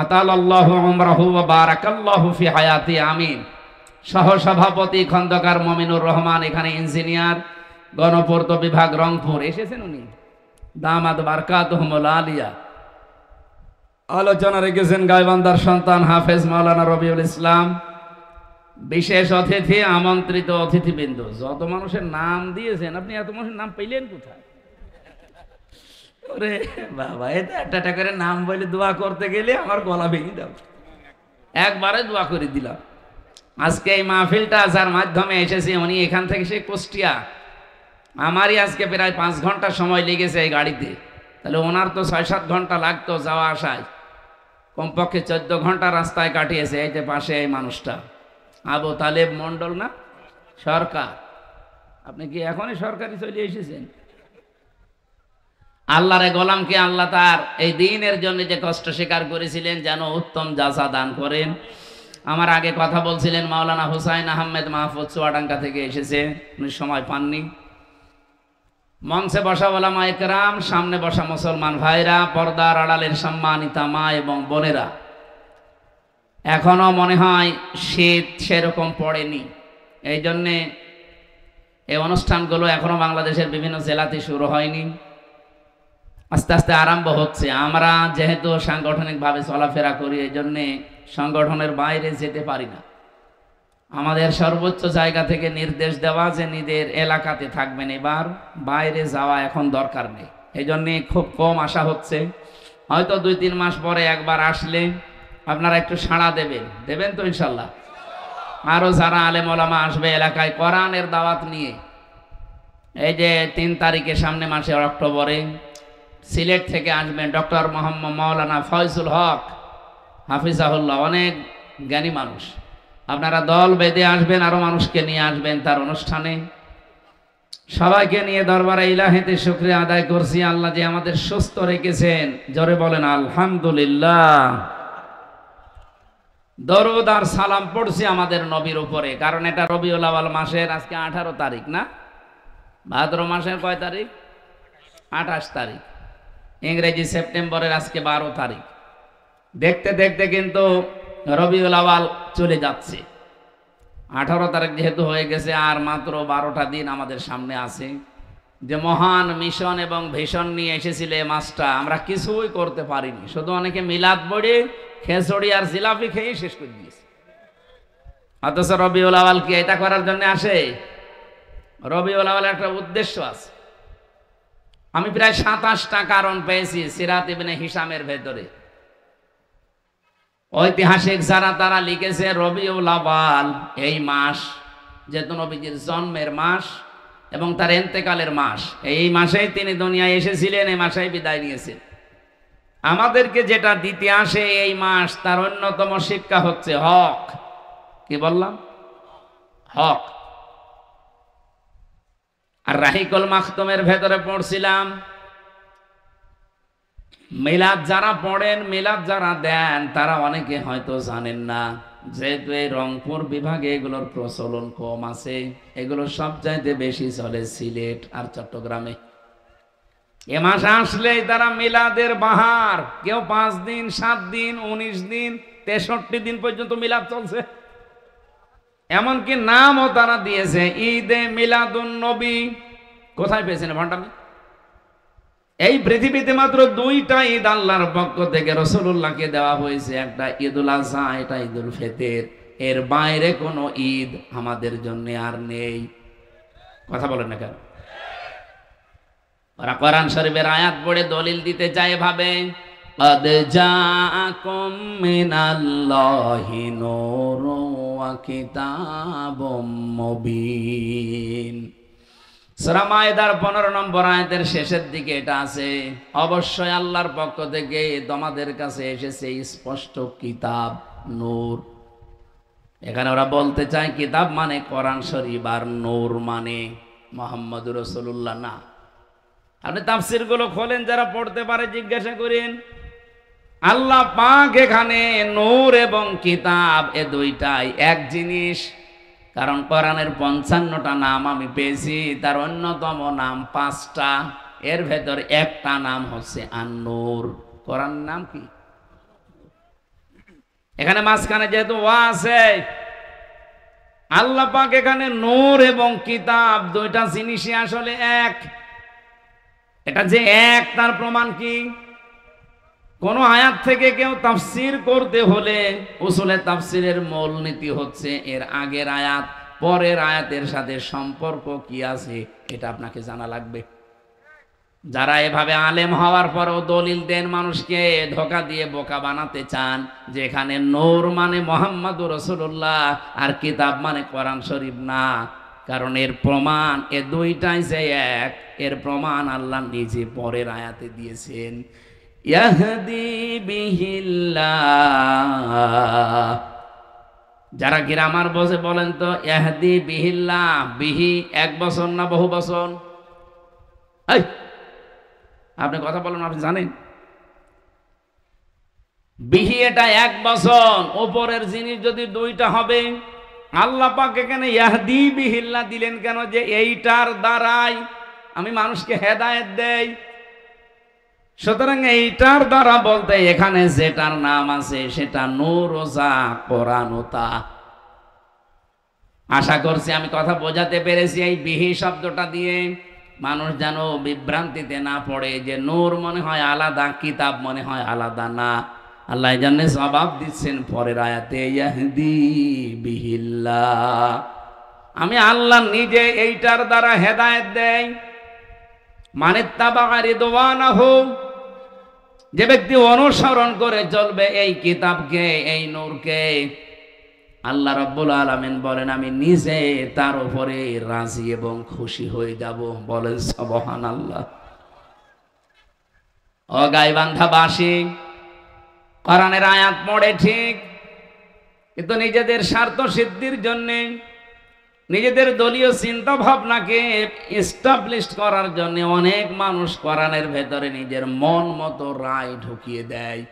Speaker 1: আতালাল্লাহু উমরাহু ওয়া বারাকাল্লাহু ফি হায়াতি, আমিন। সহসভাপতি খন্দকার মমিনুর রহমান, এখানে ইঞ্জিনিয়ার, গণপূর্ত বিভাগ, রংপুর এসেছেন উনি, দামাত বারকাতুহুমুল আলিয়া। আলোচনা রেখেছেন গাইবান্ধার সন্তান হাফেজ মাওলানা রবিউল ইসলাম। বিশেষ অতিথি, আমন্ত্রিত অতিথিবৃন্দ, যত মানুষের নাম দিয়েছেন আপনি, এত মানুষের নাম পেলেন কোথায়? ওরে বাবা, এটা একটা করে নাম বলে দোয়া করতে গেলে আমার গলা ভেঙে যাবে। একবারে দোয়া করে দিলাম। আজকে এই মাহফিলটা যার মাধ্যমে এসেছে, উনি এখান থেকে সে কুষ্টিয়া, আমারই আজকে প্রায় 5 ঘন্টা সময় লেগেছে এই গাড়িতে, তাহলে ওনার তো 6-7 ঘন্টা লাগতো যাওয়া আসায়, কমপক্ষে 14 ঘন্টা রাস্তায় কাটিয়েছে। এই যে পাশে এই মানুষটা আবু তালেব মন্ডল না, সরকার, আপনি কি এখনই সরকারি চলে এসেছেন? আল্লাহরে গোলামকে আল্লাহ তার এই দিনের জন্য যে কষ্ট স্বীকার করেছিলেন যেন উত্তম জাযা দান করেন। আমার আগে কথা বলছিলেন মাওলানা হুসাইন আহমেদ মাহফুজ, চুয়াডাঙ্গা থেকে এসেছে, উনি সময় পাননি। মঞ্চে বসা ওলামা ইকরাম, সামনে বসা মুসলমান ভাইরা, পর্দার আড়ালের সম্মানিতা মা এবং বোনেরা, এখনো মনে হয় শীত সেরকম পড়েনি, এই জন্যে এই অনুষ্ঠানগুলো এখনো বাংলাদেশের বিভিন্ন জেলাতে শুরু হয়নি, আস্তে আস্তে আরম্ভ হচ্ছে। আমরা যেহেতু সাংগঠনিকভাবে চলাফেরা করি, এই জন্যে সংগঠনের বাইরে যেতে পারি না। আমাদের সর্বোচ্চ জায়গা থেকে নির্দেশ দেওয়া যে নিজের এলাকাতে থাকবেন, এবার বাইরে যাওয়া এখন দরকার নেই। এই জন্যে খুব কম আসা হচ্ছে। হয়তো 2-3 মাস পরে একবার আসলে আপনারা একটু সাড়া দেবেন তো ইনশাল্লাহ। আরো যারা আলেম ওলামা আসবে এলাকায় কোরআনের দাওয়াত নিয়ে, এই যে 3 তারিখে সামনে মাসে অক্টোবরে সিলেট থেকে আসবেন ডক্টর মোহাম্মদ মাওলানা ফয়জুল হক হাফিজাহুল্লাহ, অনেক জ্ঞানী মানুষ। আপনারা দল বেঁধে আসবেন, আরো মানুষকে নিয়ে আসবেন তার অনুষ্ঠানে। সবাইকে নিয়ে দরবারে ইলাহিতে শুকরিয়া আদায় করছি, আল্লাহ যে আমাদের সুস্থ রেখেছেন, জোরে বলেন আলহামদুলিল্লাহ। দরুদ আর সালাম পড়ছি আমাদের নবীর উপরে, কারণ এটা রবিউল আউয়াল মাসের আজকে 18 তারিখ না, ভাদ্র মাসের কয় তারিখ? 28 তারিখ, ইংরেজি সেপ্টেম্বরের আজকে 12 তারিখ। দেখতে দেখতে কিন্তু রবিউল আউয়াল চলে যাচ্ছে। 18 তারিখ যেহেতু হয়ে গেছে, আর মাত্র 12টা দিন আমাদের সামনে আছে। যে মহান মিশন এবং ভিশন নিয়ে এসেছিল এই মাসটা, আমরা কিছুই করতে পারিনি, শুধু অনেকে মিলাদ পড়ে খেচড়ি আর জিলাপি খেয়ে শেষ করে দিয়েছে। অথচ রবিউল আউয়াল কি এটা করার জন্য আসে? রবিউল আউয়াল একটা উদ্দেশ্য আছে। আমি প্রায় 27টা কারণ পেয়েছি সিরাত ইবনে হিশামের ভেতরে। ঐতিহাসিক যারা তারা লিখেছে রবিউল আউয়াল এই মাস যেহেতু নবীজির জন্মের মাস এবং তার ইন্তেকালের মাস, এই মাসেই তিনি দুনিয়ায় এসেছিলেন, এই মাসেই বিদায় নিয়েছেন। আমাদেরকে যেটা দিতে আসে এই মাস, তার অন্যতম শিক্ষা হচ্ছে হক। কি বললাম? হক। আর রাহিকুল মাখতুমের ভেতরে পড়ছিলাম, মিলাদ যারা পড়েন, মিলাদ যারা দেন, তারা অনেকে হয়তো জানেন না, যেহেতু এই রংপুর বিভাগে এগুলোর প্রচলন কম আছে, এগুলো সব চাইতে বেশি চলে সিলেট আর চট্টগ্রামে। এ মাস আসলেই তারা মিলাদের বাহার, কেউ 5 দিন 7 দিন 19 দিন 63 দিন পর্যন্ত মিলাদ চলছে। এমনকি নামও তারা দিয়েছে ঈদে মিলাদুন নবী। কোথায় পেয়েছেন ভান্ডামি? এই পৃথিবীতে মাত্র 2টা ঈদ আল্লাহর পক্ষ থেকে রাসূলুল্লাহকে দেওয়া হয়েছে, একটা ঈদুল আযহা, এটা ঈদুল ফিতর। এর বাইরে কোনো ঈদ আমাদের জন্য আর নেই। কথা বলেন না কেন? ওরা কোরআন শরীফের আয়াত পড়ে দলিল দিতে চায় ভাবে قد جاءكم من الله نور وكتاب مبين। সূরা মায়েদার 15 নম্বর আয়াতের শেষের দিকে এটা আছে, অবশ্যই আল্লাহর পক্ষ থেকে তোমাদের কাছে এসেছে স্পষ্ট কিতাব, নূর। এখানে ওরা বলতে চায় কিতাব মানে কোরআন শরীফ, আর নূর মানে মুহাম্মদুর রাসূলুল্লাহ না। আপনি তাফসীর গুলো খোলেন, যারা পড়তে পারে জিজ্ঞাসা করেন। আল্লাহ পাক এখানে নূর এবং কিতাব এ দুইটাই এক জিনিস। কারণ কোরআনের 55টা নাম আমি পেয়েছি, তার অন্যতম নাম 5টা, এর ভেতর একটা নাম হচ্ছে আন-নূর। কোরআন নাম কি? এখানে মাঝখানে যেহেতু ওয়া আছে, আল্লাহ পাক এখানে নূর এবং কিতাব দুইটা জিনিসই আসলে এক। এটা যে এক তার প্রমাণ কি? কোন আয়াত থেকে কেউ তাফসীর করতে হলে উসুলে তাফসীরের মূল নীতি হচ্ছে এর আগের আয়াত পরের আয়াতের সাথে সম্পর্ক কি আছে, এটা আপনাকে জানা লাগবে। যারা এভাবে আলেম হওয়ার পরেও দলিল দেন, মানুষকে ধোঁকা দিয়ে বোকা বানাতে চান, যেখানে নূর মানে মুহাম্মদুর রাসূলুল্লাহ আর কিতাব মানে কোরআন শরীফ না। কারণ এর প্রমাণ এ দুইটাই যে এক, এর প্রমাণ আল্লাহ নিজে পরের আয়াতে দিয়েছেন। ইয়াহদি বিহিল্লাহ। যারা গ্রামার বসে বলেন তো ইয়াহদি বিহিল্লাহ, বিহি 1 বছর না বহু বছর? আপনি কথা বলেন, আপনি জানেন বিহি এটা 1 বছর। উপরের জিনিস যদি 2টা হবে, আল্লাহ পাক এখানে ইয়াহদি বিহিল্লাহ দিলেন কেন? যে এইটার দ্বারাই আমি মানুষকে হেদায়েত দেই। সুতরাং এইটার দ্বারা বলতে এখানে যেটার নাম আছে সেটা নূর ও যা কোরআন ও তা। আশা করছি আমি কথা বোঝাতে পেরেছি এই বিহি শব্দটা দিয়ে, মানুষ যেন বিভ্রান্তিতে না পড়ে যে নূর মনে হয় আলাদা, কিতাব মনে হয় আলাদা। না, আল্লাহ জানে জবাব দিচ্ছেন পরের আয়াতে, ইয়াহদি বিহিল্লাহ, আমি আল্লাহ নিজে এইটার দ্বারা হেদায়েত দেই। মানে তাবা রিদওয়ানাহু, যে ব্যক্তি অনুসরণ করে চলবে এই কিতাবকে, এই নূরকে, আল্লাহ রাব্বুল আলামিন বলেন আমি নিজে তার উপরে রাজি এবং খুশি হয়ে যাব। বলেন সুবহানাল্লাহ। ও গাইবান্ধাবাসী, কোরআনের আয়াত পড়ে ঠিক, কিন্তু নিজেদের স্বার্থ সিদ্ধির জন্য, নিজেদের দলীয় চিন্তা ভাবনাকে এস্টাবলিশ করার জন্য অনেক মানুষ কোরআনের ভেতরে নিজের মন মতো রায় ঢুকিয়ে দেয়।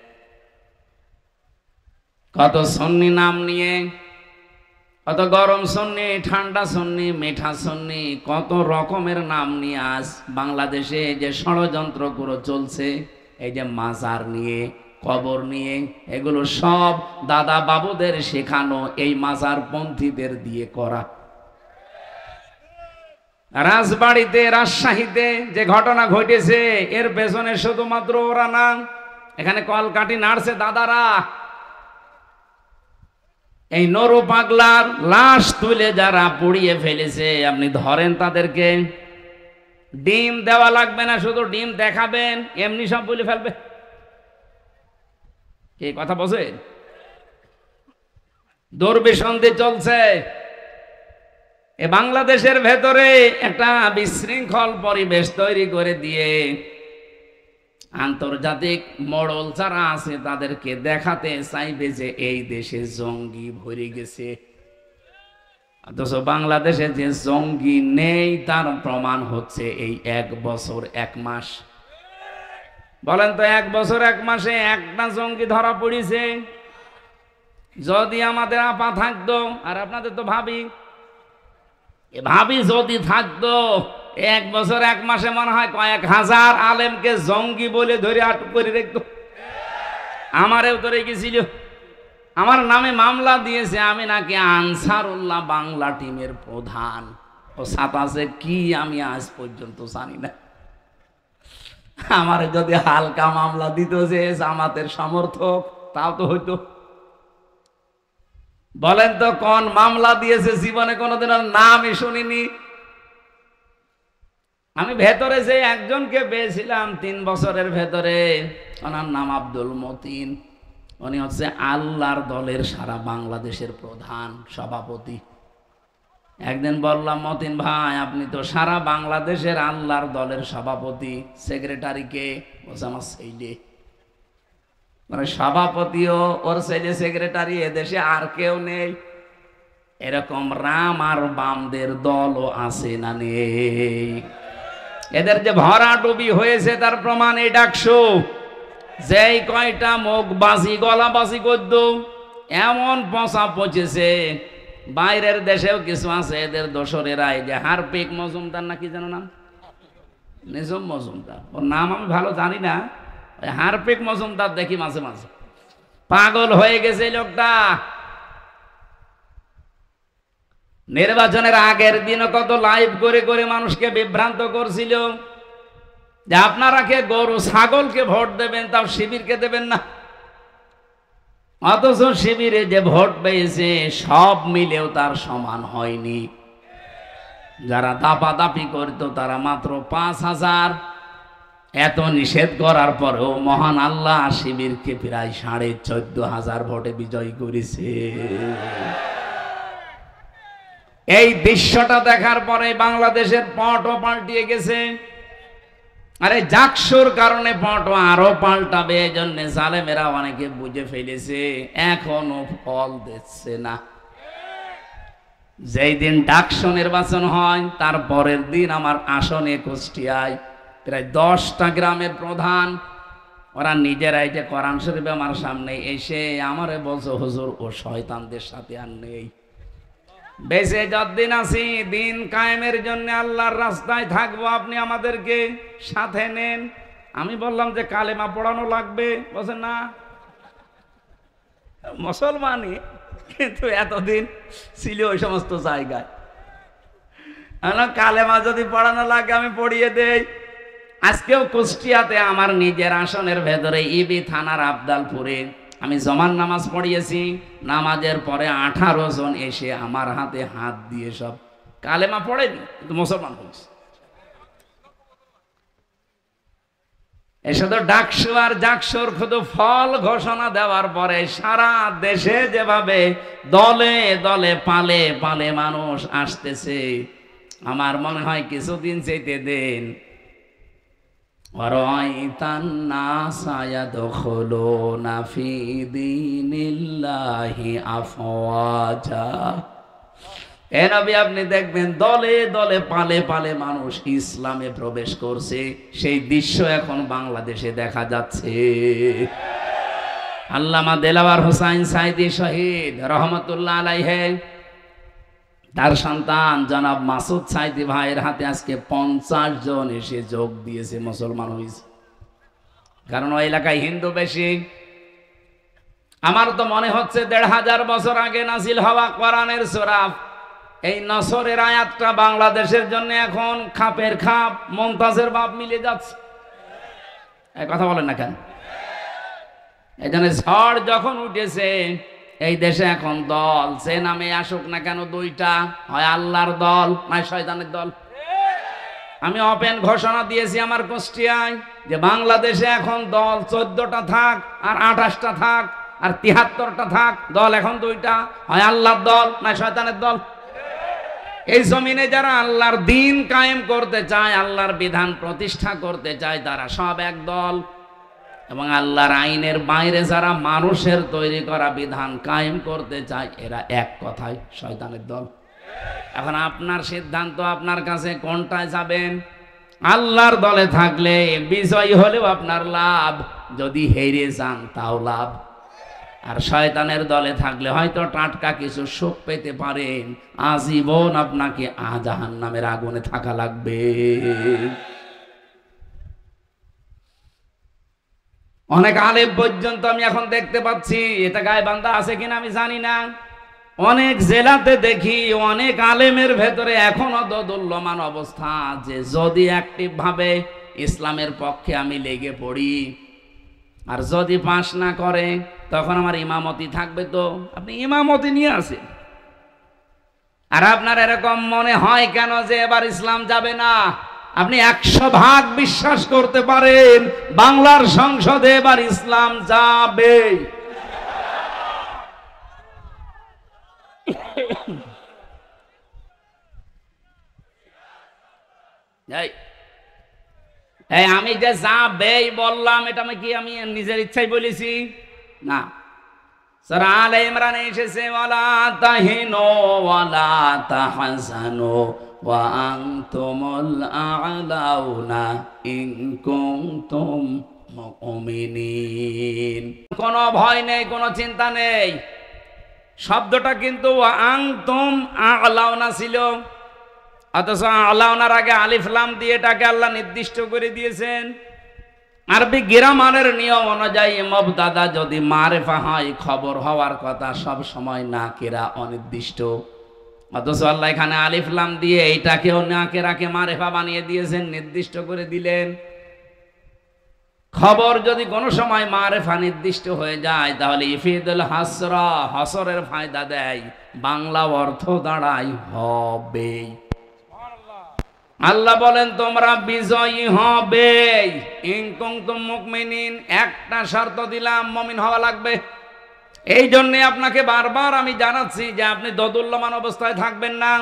Speaker 1: কত সুন্নি নাম নিয়ে, কত গরম সুন্নি, ঠান্ডা সুন্নি, মিঠা সুন্নি, কত রকমের নাম নিয়ে আজ বাংলাদেশে যে ষড়যন্ত্রগুলো চলছে, এই যে মাজার নিয়ে, কবর নিয়ে, এগুলো সব দাদা বাবুদের শেখানো এই মাজার পন্থীদের দিয়ে করা। রাজবাড়িতে, রাজশাহীতে যে ঘটনা ঘটেছে, এর পেছনে শুধুমাত্র ওরা না, এখানে কলকাঠি নাড়ছে দাদারা। এই নরু পাগলার লাশ তুলে যারা পুড়িয়ে ফেলেছে, আপনি ধরেন তাদেরকে, ডিম দেওয়া লাগবে না, শুধু ডিম দেখাবেন, এমনি সব বলে ফেলবে। কি কথা বলছেন? দুর্বিসন্ধি চলছে। এ বাংলাদেশের ভেতরে একটা বিশৃঙ্খল পরিবেশ তৈরি করে দিয়ে আন্তর্জাতিক মডেল যারা আছে তাদেরকে দেখাতে চাইবে যে এই দেশে জঙ্গি ভরে গেছে। অথচ বাংলাদেশে যে জঙ্গি নেই তার প্রমাণ হচ্ছে এই 1 বছর 1 মাস। বলেন তো 1 বছর 1 মাসে একটা জঙ্গি ধরা পড়েছে? যদি আমাদের আপা থাকতো, আর আপনাদের তো ভাবি, ভাবি যদি থাকতো এক বছর এক মাসে মনে হয় কয়েক হাজার আলেমকে জঙ্গি বলে ধরে আটক করে রাখতো। আমারেও ধরে গেছিল, আমার নামে মামলা দিয়েছে, আমি নাকি আনসারুল্লাহ বাংলা টিমের প্রধান। ও সাতাশে কি আমি আজ পর্যন্ত জানি না। আমার যদি হালকা মামলা দিত যে জামাতের সমর্থক, তাও তো হইতো। বলেন তো কোন মামলা দিয়েছে? জীবনে কোনোদিন নামই শুনিনি। আমি ভেতরে যে একজনকে পেয়েছিলাম 3 বছরের ভেতরে, ওনার নাম আব্দুল মতিন। উনি হচ্ছে আল্লাহর দলের সারা বাংলাদেশের প্রধান সভাপতি। একদিন বললাম, মতিন ভাই আপনি তো সারা বাংলাদেশের আল্লাহর দলের সভাপতি, সেক্রেটারি কে? বলছে আমার ছেলে। মানে সভাপতিও ওর ছেলে সেক্রেটারি, এদেশে আর কেউ নেই। এরকম রাম আর বামদের দলও আছে না নেই? এদের যে ভরাডুবি হয়েছে তার প্রমাণ এই ডাকসু। যেই কয়টা মুখ বাজি গলা বাজি করত, এমন পচা পচেছে। বাইরের দেশেও কিছু আছে এদের দোসরেরা, এই যে হারপিক মজুমদার নাকি যেন নাম, নিজম মজুমদার, ওর নাম আমি ভালো জানি না। ওই হারপিক মজুমদার দেখি মাঝে মাঝে, পাগল হয়ে গেছে লোকটা। নির্বাচনের আগের দিনও কত লাইভ করে করে মানুষকে বিভ্রান্ত করছিল যে আপনারা কে গরু ছাগলকে ভোট দেবেন, তাও শিবিরকে দেবেন না। অথচ শিবিরে যে ভোট পেয়েছে সব মিলেও তার সমান হয়নি। যারা দাপাদাপি করত তারা মাত্র 5,000। এত নিষেধ করার পরেও মহান আল্লাহ শিবিরকে প্রায় 14,500 ভোটে বিজয়ী করেছে। এই দৃশ্যটা দেখার পরে বাংলাদেশের পটও পাল্টিয়ে গেছে। আরে জাকসুর কারণে পটও আরো পাল্টাবে, এই জন্য জালেমেরা অনেকে বুঝে ফেলেছে, এখনো ফল দিচ্ছে না। যেই দিন ডাকসু নির্বাচন হয় তার পরের দিন আমার আসনে কুষ্টিয়ায় প্রায় 10টা গ্রামের প্রধান, ওরা নিজেরাই যে কোরআন শরীফ আমার সামনে এসে আমারে বলছে, হুজুর ও শয়তানদের সাথে আর নেই, বেঁচে যতদিন আছি দিন কায়েমের জন্য আল্লাহর রাস্তায় থাকবো, আপনি আমাদেরকে সাথে নেন। আমি বললাম যে কালেমা পড়ানো লাগবে, বলছে না মুসলমানই, কিন্তু এতদিন ছিল ওই সমস্ত জায়গায়। কালেমা যদি পড়ানো লাগে আমি পড়িয়ে দেই। আজকেও কুষ্টিয়াতে আমার নিজের আসনের ভেতরে ইবি থানার আবদালপুরে আমি জমান নামাজ পড়িয়েছি। নামাজের পরে 18 জন এসে আমার হাতে হাত দিয়ে সব কালেমা পড়েনি, কিন্তু মুসলমান হয়েছে। এসে তো ডাকসু আর জাকসুর শুধু ফল ঘোষণা দেওয়ার পরে সারা দেশে যেভাবে দলে দলে পালে পালে মানুষ আসতেছে, আমার মনে হয় কিছুদিন যেতে দেন, আপনি দেখবেন দলে দলে পালে পালে মানুষ ইসলামে প্রবেশ করছে। সেই দৃশ্য এখন বাংলাদেশে দেখা যাচ্ছে। আল্লামা দেলাওয়ার হোসাইন সাইদি শহীদ রহমতুল্লাহ আলাইহি, তার সন্তান জনাব মাসুদ সাইদি ভাইয়ের হাতে আজকে 50 জন এসে যোগ দিয়েছে, মুসলমান হয়েছে। কারণ ওই এলাকায় হিন্দু বেশি। আমার তো মনে হচ্ছে 1500 বছর আগে নাজিল হওয়া কোরআনের সূরা এই নসরের আয়াতটা বাংলাদেশের জন্য এখন খাপের খাপ, মমতাজের বাপ মিলে যাচ্ছে। এই কথা বলেন না কেন? এই জন্য ঝড় যখন উঠেছে এই দেশে এখন দল সে নামে আসুক না কেন, 2টা, হয় আল্লাহর দল নয় শয়তানের দল। আমি ওপেন ঘোষণা দিয়েছি আমার কুষ্টিয়ায় যে বাংলাদেশে এখন দল 14টা থাক আর 28টা থাক আর 73টা থাক, দল এখন 2টা, হয় আল্লাহর দল নয় শয়তানের দল। এই জমিনে যারা আল্লাহর দ্বীন কায়েম করতে চায়, আল্লাহর বিধান প্রতিষ্ঠা করতে চায়, তারা সব এক দল। এবং আল্লাহর আইনের বাইরে যারা মানুষের তৈরি করা বিধান কায়েম করতে চায়, এরা এক কথায় শয়তানের দল। এখন আপনার সিদ্ধান্ত, আপনার কাছে কোনটায় যাবেন। আল্লাহর দলে থাকলে বিজয়ী হলেও আপনার লাভ, যদি হেরে যান তাও লাভ। আর শয়তানের দলে থাকলে হয়তো টাটকা কিছু সুখ পেতে পারেন, আজীবন আপনাকে জাহান্নামের আগুনে থাকা লাগবে। অনেক আলেম পর্যন্ত আমি এখন দেখতে পাচ্ছি, এটা গায়বান্ধা আছে কিনা আমি জানি না, অনেক জেলাতে দেখি অনেক আলেমের ভেতরে এখনো দোদুল্যমান অবস্থা, যে যদি অ্যাক্টিভ ভাবে ইসলামের পক্ষে আমি লেগে পড়ি আর যদি পাশ না করে তখন আমার ইমামতি থাকবে। তো আপনি ইমামতি নিয়ে আসেন, আর আপনার এরকম মনে হয় কেন যে এবার ইসলাম যাবে না? আপনি 100% বিশ্বাস করতে পারেন বাংলার সংসদে এবার ইসলাম যাবে। আমি যে যাবে বললাম, এটা আমি নিজের ইচ্ছাই বলেছি না। সূরা আলে ইমরানে এসেছে, ওয়ালা তাহিনু ওয়ালা তাহজানু ওয়া আনতুমুল আ'লাউনা ইন কুনতুম মুমিনিন। কোনো ভয় নেই, কোনো চিন্তা নেই। শব্দটা কিন্তু ওয়া আনতুম আ'লাউনা ছিল, অথচ আ'লাউনার আগে আলিফ লাম দিয়ে এটাকে আল্লাহ নির্দিষ্ট করে দিয়েছেন। আরবি গ্রামারের নিয়ম অনুযায়ী মুবতাদা যদি মারিফা হয়, খবর হওয়ার কথা সব সময় নাকিরা অনির্দিষ্ট, অথচ আল্লাহ এখানে আলিফ লাম দিয়ে এইটাকেও নাকিরাকে মারিফা বানিয়ে দিয়েছেন, নির্দিষ্ট করে দিলেন। খবর যদি কোনো সময় মারিফা নির্দিষ্ট হয়ে যায় তাহলে ইফিদুল হাসরা, হাসরের ফায়দা দেয়, বাংলা অর্থ দাঁড়ায় হবে। আল্লাহ বলেন তোমরা বিজয়ী হবে, ইন কুনতুম মুমিনিন। একটা শর্ত দিলাম, মুমিন হওয়া লাগবে। এই জন্য আপনাকে বারবার আমি জানাচ্ছি যে আপনি দোদুল্যমান অবস্থায় থাকবেন না,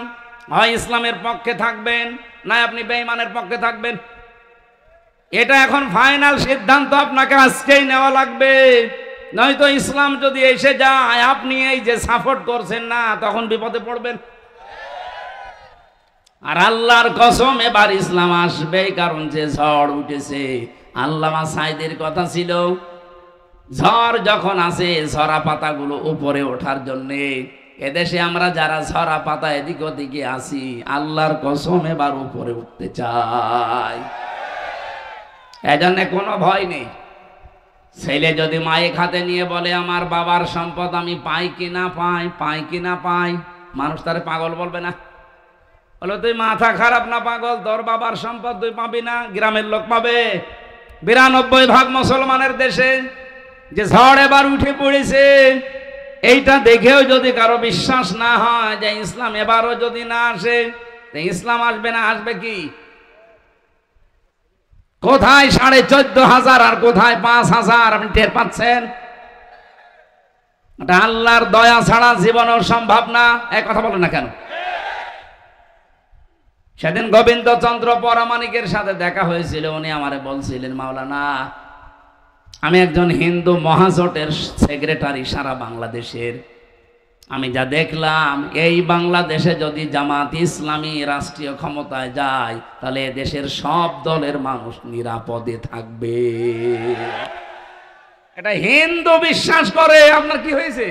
Speaker 1: হয় ইসলামের পক্ষে থাকবেন, না আপনি বেঈমানের পক্ষে থাকবেন। এটা এখন ফাইনাল সিদ্ধান্ত আপনাকে আজকেই নেওয়া লাগবে, নয়তো ইসলাম যদি এসে যায় আপনি এই যে সাপোর্ট করছেন না, তখন বিপদে পড়বেন। আর আল্লাহর কসম এবার ইসলাম আসবে, কারণ যে ঝড় উঠেছে। আল্লামা সাইদের কথা ছিল, ঝড় যখন আসে ঝরা পাতাগুলো উপরে ওঠার জন্য, এদেশে আমরা যারা ঝরা পাতা এদিক ওদিকে আসি, আল্লাহর কসম এবার উপরে উঠতে চাই। এজন্য কোনো ভয় নেই। ছেলে যদি মায়ের হাতে নিয়ে বলে আমার বাবার সম্পদ আমি পাই কিনা পাই, পাই কিনা পাই, মানুষ তারে পাগল বলবে না? বলো তুই মাথা খারাপ না পাগল, তোর বাবার সম্পদ তুই পাবি না, গ্রামের লোক পাবে। 92% মুসলমানের দেশে যে ঝড় এবার উঠে পড়েছে, এইটা দেখেও যদি কারো বিশ্বাস না হয় যে ইসলাম এবারও যদি না আসে, ইসলাম আসবে না, আসবে কি? কোথায় 14,500 আর কোথায় 5,000? আপনি টের পাচ্ছেন? এটা আল্লাহর দয়া ছাড়া জীবনও সম্ভব না। এক কথা বলেন না কেন? সেদিন গোবিন্দচন্দ্র পরামানিকের সাথে দেখা হয়েছিল, উনি আমারে বলছিলেন, মাওলানা আমি একজন হিন্দু মহাজোটের সেক্রেটারি সারা বাংলাদেশের, আমি যা দেখলাম এই বাংলাদেশে যদি জামাত ইসলামী রাষ্ট্রীয় ক্ষমতায় যায় তাহলে দেশের সব দলের মানুষ নিরাপদে থাকবে। এটা হিন্দু বিশ্বাস করে, আপনার কি হয়েছে?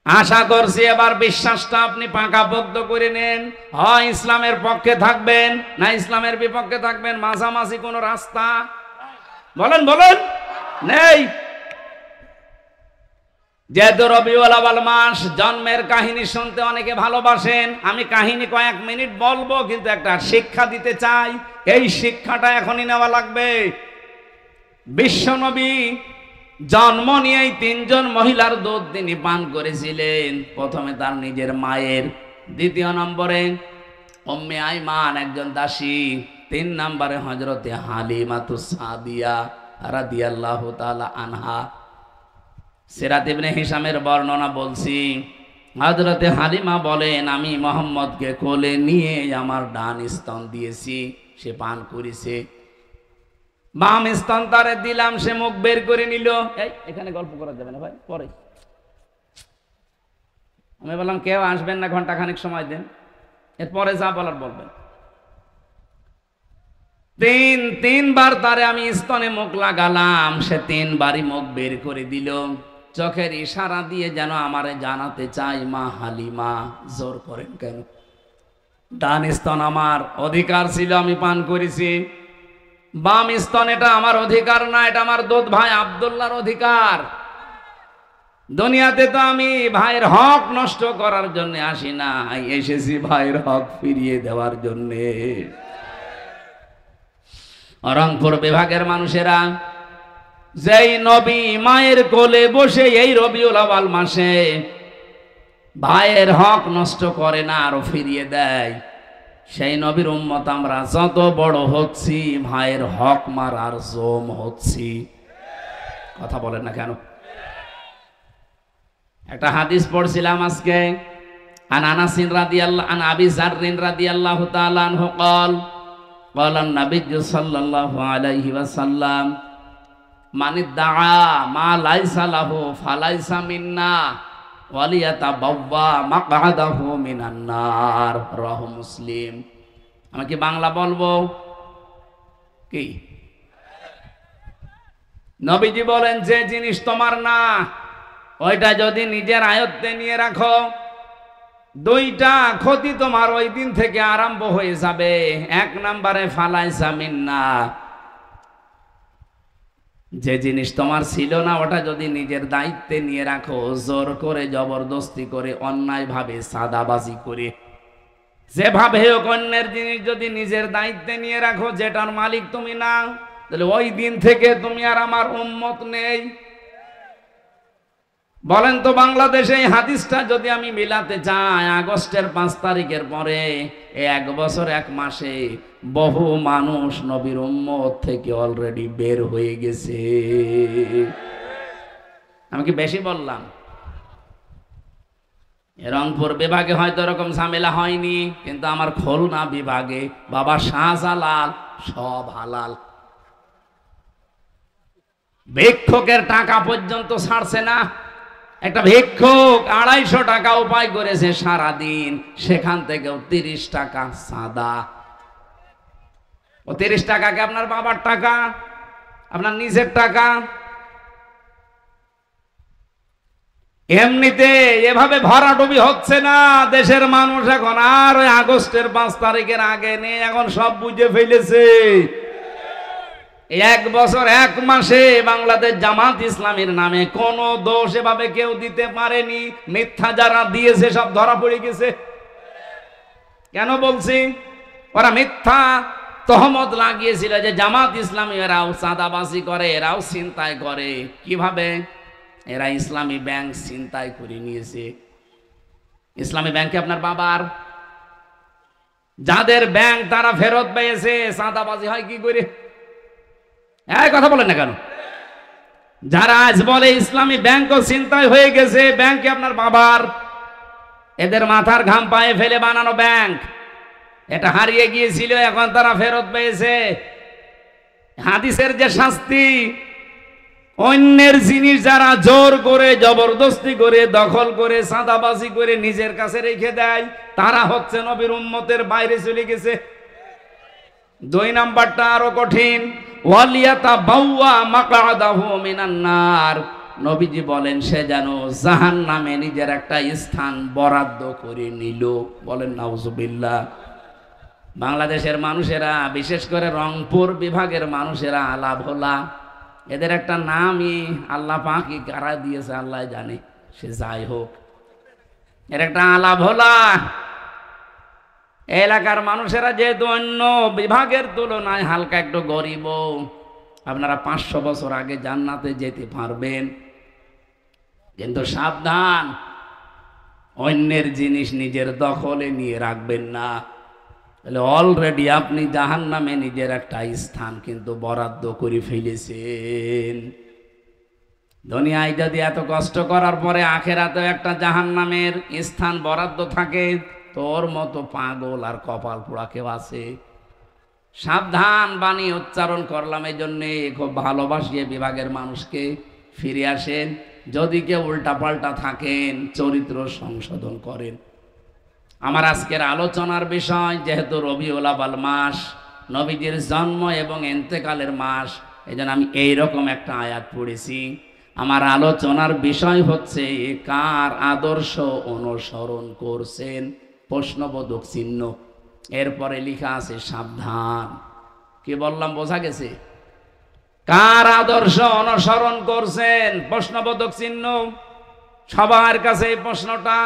Speaker 1: আশা করছি এবার বিশ্বাসটা আপনি পাকাপোক্ত করে নেন, হয় ইসলামের পক্ষে থাকবেন না ইসলামের বিপক্ষে থাকবেন, মাঝামাঝি কোনো রাস্তা বলেন বলেন নেই। যেহেতু রবিউল আউয়াল মাস, জন্মের কাহিনী শুনতে অনেকে ভালোবাসেন, আমি কাহিনী কয়েক মিনিট বলবো, কিন্তু একটা শিক্ষা দিতে চাই। এই শিক্ষাটা এখনই নেওয়া লাগবে। বিশ্বনবী জন্ম নিয়েই 3 জন মহিলার দুধ তিনি পান করেছিলেন। প্রথমে তার নিজের মায়ের, দ্বিতীয় নম্বরে উম্মে আইমান একজন দাসী, 3 নম্বরে হযরতে হালিমাতুস সাদিয়া রাদিয়াল্লাহু তাআলা আনহা। সিরাত ইবনে হিশামের বর্ণনা বলছি, হযরতে হালিমা বলেন আমি মুহাম্মদকে কোলে নিয়ে আমার ডান স্তন দিয়েছি, সে পান করেছে। বাম স্তন তারে দিলাম, সে মুখ বের করে নিল। এই এখানে গল্প করা যাবে না ভাই, পরে। আমি বললাম কেউ আসবেন না, ঘন্টা খানিক সময় দেন, এরপরে যা বলার বলবেন। তিনবার তারে আমি স্তনে মুখ লাগালাম, সে তিনবারই মুখ বের করে দিল। চোখের ইশারা দিয়ে যেন আমারে জানাতে চাই, মা হালিমা। জোর করেন কেন? ডান স্তন আমার অধিকার ছিল, আমি পান করেছি। বাম স্তন এটা আমার অধিকার না, এটা আমার দুধ ভাই আব্দুল্লাহর অধিকার। দুনিয়াতে তো আমি ভাইয়ের হক নষ্ট করার জন্য আসি না, এসেছি ভাইয়ের হক ফিরিয়ে দেওয়ার জন্যে। রংপুর বিভাগের মানুষেরা, যেই নবী মায়ের কোলে বসে এই রবিউল আউয়াল মাসে ভাইয়ের হক নষ্ট করে না, আরো ফিরিয়ে দেয়, সেই নবীর উম্মত আমরা যত বড় হচ্ছি ভাইয়ের হক মারার জম হচ্ছি। কথা বলেন না কেন? একটা হাদিস পড়ছিলাম আজকে, আন আনাসিন রাদিয়াল্লাহু আন আবি যাররিন রাদিয়াল্লাহু তাআলা আনহু قال قال النبي صلى الله عليه وسلم من ادعى ما ليس له فليس منا ওয়ালিয়াতাবাওয়া মাকআদাহু মিনান নার। রাহু মুসলিম। আমি কি বাংলা বলবো? কি নবীজি বলেন, যে জিনিস তোমার না ওইটা যদি নিজের আয়ত্তে নিয়ে রাখো, দুইটা ক্ষতি তোমার ওই দিন থেকে আরম্ভ হয়ে যাবে। এক নম্বরে ফালাইসা মিন্না, যে জিনিস তোমার ছিল না ওটা যদি নিজের দায়িত্বে নিয়ে রাখো, জোর করে জবরদস্তি করে অন্যায় ভাবে সাদাবাজি করে যেভাবে হোক অন্যের জিনিস যদি নিজের দায়িত্বে নিয়ে রাখো, যেটার মালিক তুমি না, তাহলে ওই দিন থেকে তুমি আর আমার উম্মত নেই। বলেন তো, বাংলাদেশে এই হাদিসটা যদি আমি মিলাতে চাই, আগস্টের 5 তারিখের পরে এক বছর 1 মাসে বহু মানুষ নবীর উম্মত থেকে অলরেডি বের হয়ে গেছে। আমি কি বেশি বললাম? রংপুর বিভাগে হয়তো এরকম ঝামেলা হয়নি, কিন্তু আমার খুলনা বিভাগে বাবা শাহজালাল সব হালাল। ভিক্ষুকের টাকা পর্যন্ত ছাড়ছে না। একটা ভিক্ষুক 250 টাকা উপায় করেছে সারাদিন, সেখান থেকেও 30 টাকা সাদা। ও 30 টাকাকে আপনার বাবার টাকা, আপনার নিজের টাকা। এমনিতে এভাবে ভরাডুবি হচ্ছে না দেশের মানুষ এখন আর ওই আগস্টের 5 তারিখের আগে নেই, এখন সব বুঝে ফেলেছে। 1 বছর 1 মাসে বাংলাদেশ জামাত ইসলামীর নামে কোন দোষ এভাবে কেউ দিতে পারেনি। মিথ্যা যারা দিয়েছে সব ধরা পড়ে গেছে। কেন বলছি? ওরা মিথ্যা তহমত লাগিয়েছিল যে জামাত ইসলামী এরাও চাঁদাবাজি করে, এরাও ছিনতাই করে। কিভাবে? এরা ইসলামী ব্যাংক ছিনতাই করে নিয়েছে। ইসলামী ব্যাংকে আপনার বাবার, যাদের ব্যাংক তারা ফেরত পেয়েছে, চাঁদাবাজি হয় কি করে? এই কথা বলেন না কেন? যারা আজ বলে ইসলামী ব্যাংকও ছিনতাই হয়ে গেছে, ব্যাংকে আপনার বাবার, এদের মাথার ঘাম পায়ে ফেলে বানানো ব্যাংক, এটা হারিয়ে গিয়েছিল, এখন তারা ফেরত পেয়েছে। হাদিসের যে শাস্তি, অন্যের জিনিস যারা জোর করে জবরদস্তি করে দখল করে চাঁদাবাজি করে নিজের কাছে রেখে দেয়, তারা হচ্ছে নবীর উম্মতের বাইরে চলে গেছে। 2 নাম্বারটা আরো কঠিন, ওয়ালিয়াতাবাওয়া মাকআদাহু মিনান নার। নবীজি বলেন সে যেন জাহান্নামে নিজের একটা স্থান বরাদ্দ করে নিল। বলেন নাউজুবিল্লাহ। বাংলাদেশের মানুষেরা, বিশেষ করে রংপুর বিভাগের মানুষেরা আলা ভোলা, এদের একটা নামই আল্লাহ পাকই কারা দিয়েছে আল্লাহ জানে। সে যাই হোক, এর একটা আলা ভোলা। এলাকার মানুষেরা যেহেতু অন্য বিভাগের তুলনায় হালকা একটু গরিব, আপনারা 500 বছর আগে জান্নাতে যেতে পারবেন, কিন্তু সাবধান, অন্যের জিনিস নিজের দখলে নিয়ে রাখবেন না। তাহলে অলরেডি আপনি জাহান্নামে নিজের একটা স্থান কিন্তু বরাদ্দ করে ফেলেছেন। দুনিয়ায় যদি এত কষ্ট করার পরে আখেরাতেও একটা জাহান্নামের স্থান বরাদ্দ থাকে, তোর মতো পাগল আর কপাল পোড়া কেউ আছে? সাবধান বাণী উচ্চারণ করলাম এই জন্যে। খুব ভালোবাসিয়ে বিভাগের মানুষকে ফিরে আসেন। যদি কেউ উল্টা পাল্টা থাকেন, চরিত্র সংশোধন করেন। আমার আজকের আলোচনার বিষয়, যেহেতু রবিউল আউয়াল মাস, নবীজির জন্ম এবং ইন্তেকালের মাস। এজন্য আমি এইরকম একটা আয়াত পড়েছি। আমার আলোচনার বিষয় হচ্ছে কার আদর্শ অনুসরণ করছেন, প্রশ্নবোধক চিহ্ন। এরপরে লেখা আছে সাবধান। কি বললাম বোঝা গেছে? কার আদর্শ অনুসরণ করছেন, প্রশ্নবোধক চিহ্ন। সবার কাছে এই প্রশ্নটা।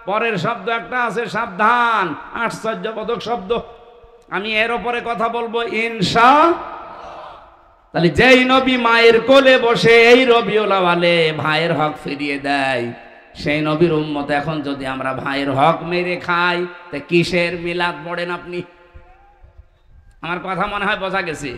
Speaker 1: পরের শব্দ একটা আছে সাবধান, আশ্চর্যবোধক শব্দ। আমি এর উপরে কথা বলবো ইনশা। তাহলে যেই নবী মায়ের কোলে বসে এই রবিউল আউয়ালে ভাইয়ের হক ফিরিয়ে দেয়, সেই নবীর উম্মত এখন যদি আমরা ভাইয়ের হক মেরে খাই, তা কিসের মিলাদ পড়েন আপনি? আমার কথা মনে হয় বোঝা গেছে।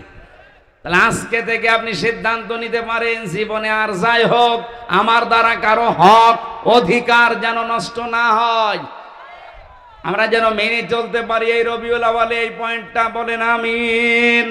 Speaker 1: তাহলে আজকে থেকে আপনি সিদ্ধান্ত নিতে পারেন, জীবনে আর যাই হোক আমার দ্বারা কারো হক অধিকার যেন নষ্ট না হয়, আমরা যেন মেনে চলতে পারি এই রবিউল আউয়ালে। এই পয়েন্টটা বলেন আমিন।